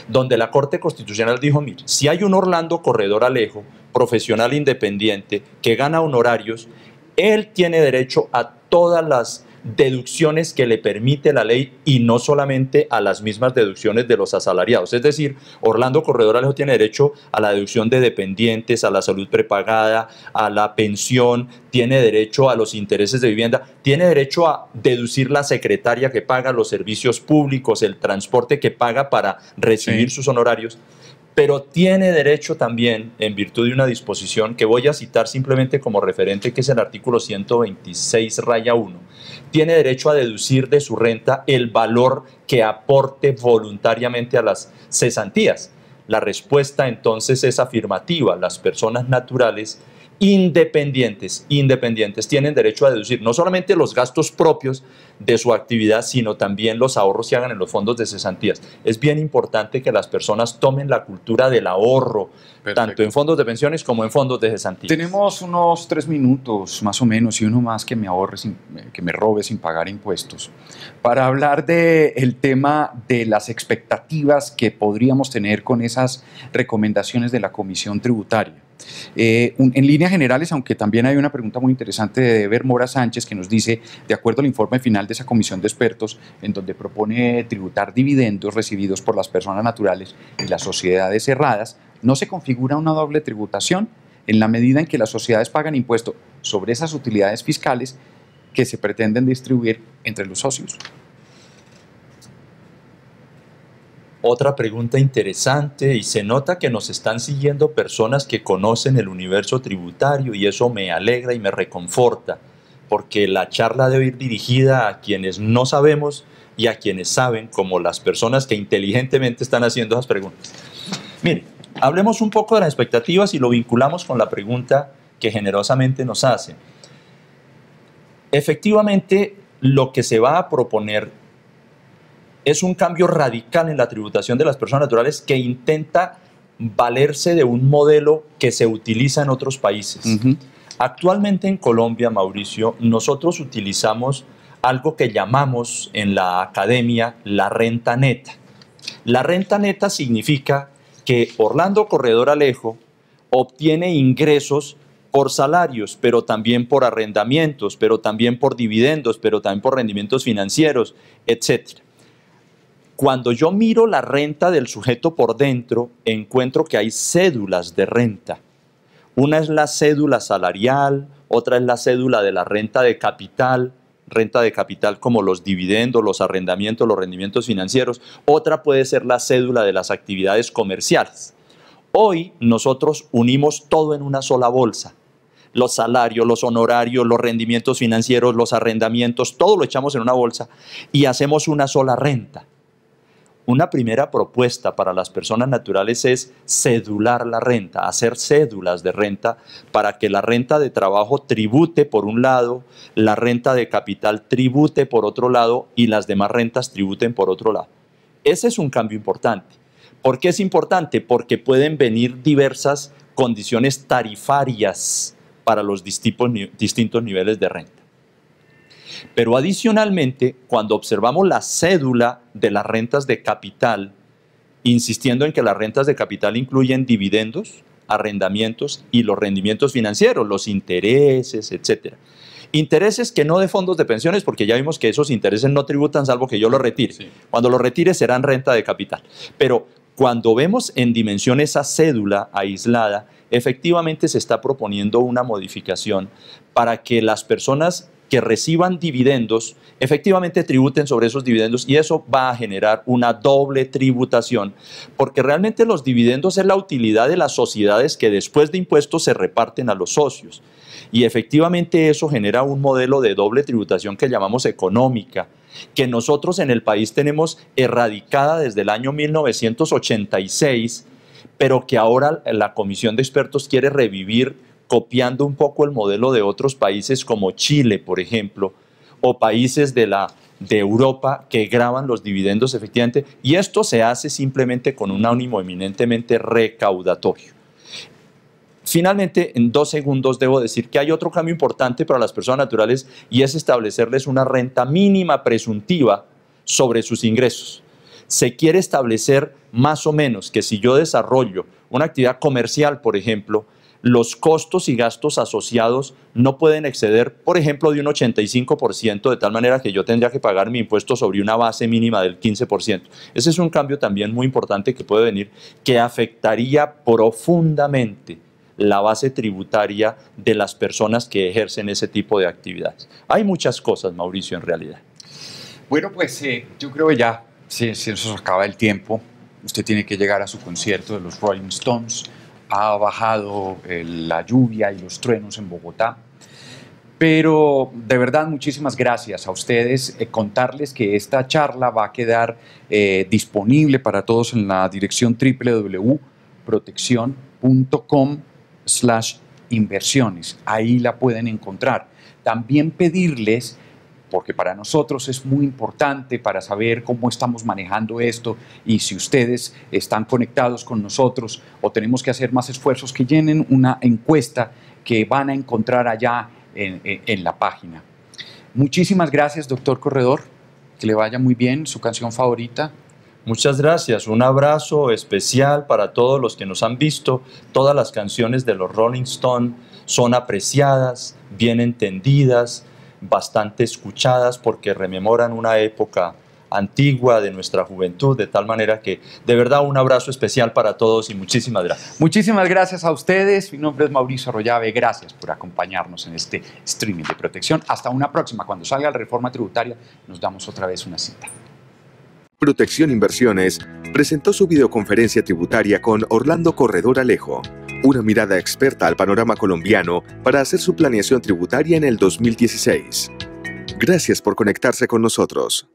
donde la Corte Constitucional dijo, mire, si hay un Orlando Corredor Alejo, profesional independiente, que gana honorarios, él tiene derecho a todas las deducciones que le permite la ley y no solamente a las mismas deducciones de los asalariados. Es decir, Orlando Corredor Alejo tiene derecho a la deducción de dependientes, a la salud prepagada, a la pensión, tiene derecho a los intereses de vivienda, tiene derecho a deducir la secretaria que paga los servicios públicos, el transporte que paga para recibir sus honorarios, pero tiene derecho también, en virtud de una disposición que voy a citar simplemente como referente, que es el artículo 126-1, tiene derecho a deducir de su renta el valor que aporte voluntariamente a las cesantías. La respuesta entonces es afirmativa. Las personas naturales independientes tienen derecho a deducir no solamente los gastos propios de su actividad, sino también los ahorros que hagan en los fondos de cesantías. Es bien importante que las personas tomen la cultura del ahorro, tanto en fondos de pensiones como en fondos de cesantías. Tenemos unos 3 minutos más o menos y uno más que me robe sin pagar impuestos, para hablar del tema de las expectativas que podríamos tener con esas recomendaciones de la Comisión Tributaria. En líneas generales, aunque también hay una pregunta muy interesante de Eber Mora Sánchez que nos dice, de acuerdo al informe final de esa comisión de expertos, en donde propone tributar dividendos recibidos por las personas naturales y las sociedades cerradas, ¿no se configura una doble tributación en la medida en que las sociedades pagan impuesto sobre esas utilidades fiscales que se pretenden distribuir entre los socios? Otra pregunta interesante, y se nota que nos están siguiendo personas que conocen el universo tributario y eso me alegra y me reconforta, porque la charla debe ir dirigida a quienes no sabemos y a quienes saben, como las personas que inteligentemente están haciendo esas preguntas. Mire, hablemos un poco de las expectativas y lo vinculamos con la pregunta que generosamente nos hacen. Efectivamente, lo que se va a proponer es un cambio radical en la tributación de las personas naturales que intenta valerse de un modelo que se utiliza en otros países. Actualmente en Colombia, Mauricio, nosotros utilizamos algo que llamamos en la academia la renta neta. La renta neta significa que Orlando Corredor Alejo obtiene ingresos por salarios, pero también por arrendamientos, pero también por dividendos, pero también por rendimientos financieros, etc. Cuando yo miro la renta del sujeto por dentro, encuentro que hay cédulas de renta. Una es la cédula salarial, otra es la cédula de la renta de capital como los dividendos, los arrendamientos, los rendimientos financieros. Otra puede ser la cédula de las actividades comerciales. Hoy nosotros unimos todo en una sola bolsa. Los salarios, los honorarios, los rendimientos financieros, los arrendamientos, todo lo echamos en una bolsa y hacemos una sola renta. Una primera propuesta para las personas naturales es cedular la renta, hacer cédulas de renta para que la renta de trabajo tribute por un lado, la renta de capital tribute por otro lado y las demás rentas tributen por otro lado. Ese es un cambio importante. ¿Por qué es importante? Porque pueden venir diversas condiciones tarifarias para los distintos niveles de renta. Pero adicionalmente, cuando observamos la cédula de las rentas de capital, insistiendo en que las rentas de capital incluyen dividendos, arrendamientos y los rendimientos financieros, los intereses, etc. Intereses que no de fondos de pensiones, porque ya vimos que esos intereses no tributan salvo que yo los retire. Sí. Cuando los retire serán renta de capital. Pero cuando vemos en dimensión esa cédula aislada, efectivamente se está proponiendo una modificación para que las personas que reciban dividendos, efectivamente tributen sobre esos dividendos y eso va a generar una doble tributación, porque realmente los dividendos es la utilidad de las sociedades que después de impuestos se reparten a los socios. Y efectivamente eso genera un modelo de doble tributación que llamamos económica, que nosotros en el país tenemos erradicada desde el año 1986, pero que ahora la Comisión de Expertos quiere revivir copiando un poco el modelo de otros países como Chile, por ejemplo, o países de Europa que gravan los dividendos efectivamente, y esto se hace simplemente con un ánimo eminentemente recaudatorio. Finalmente, en 2 segundos debo decir que hay otro cambio importante para las personas naturales y es establecerles una renta mínima presuntiva sobre sus ingresos. Se quiere establecer más o menos que si yo desarrollo una actividad comercial, por ejemplo, los costos y gastos asociados no pueden exceder, por ejemplo, de un 85%, de tal manera que yo tendría que pagar mi impuesto sobre una base mínima del 15%. Ese es un cambio también muy importante que puede venir, que afectaría profundamente la base tributaria de las personas que ejercen ese tipo de actividades. Hay muchas cosas, Mauricio, en realidad. Bueno, pues yo creo que ya se nos acaba el tiempo. Usted tiene que llegar a su concierto de los Rolling Stones. Ha bajado la lluvia y los truenos en Bogotá. Pero de verdad, muchísimas gracias a ustedes. Contarles que esta charla va a quedar disponible para todos en la dirección www.proteccion.com/inversiones. Ahí la pueden encontrar. También pedirles, porque para nosotros es muy importante para saber cómo estamos manejando esto y si ustedes están conectados con nosotros o tenemos que hacer más esfuerzos, que llenen una encuesta que van a encontrar allá en la página. Muchísimas gracias, doctor Corredor. Que le vaya muy bien. ¿Su canción favorita? Muchas gracias. Un abrazo especial para todos los que nos han visto. Todas las canciones de los Rolling Stones son apreciadas, bien entendidas, bastante escuchadas porque rememoran una época antigua de nuestra juventud, de tal manera que de verdad un abrazo especial para todos y muchísimas gracias. Muchísimas gracias a ustedes. Mi nombre es Mauricio Arroyave. Gracias por acompañarnos en este streaming de Protección. Hasta una próxima. Cuando salga la reforma tributaria nos damos otra vez una cita. Protección Inversiones presentó su videoconferencia tributaria con Orlando Corredor Alejo, una mirada experta al panorama colombiano para hacer su planeación tributaria en el 2016. Gracias por conectarse con nosotros.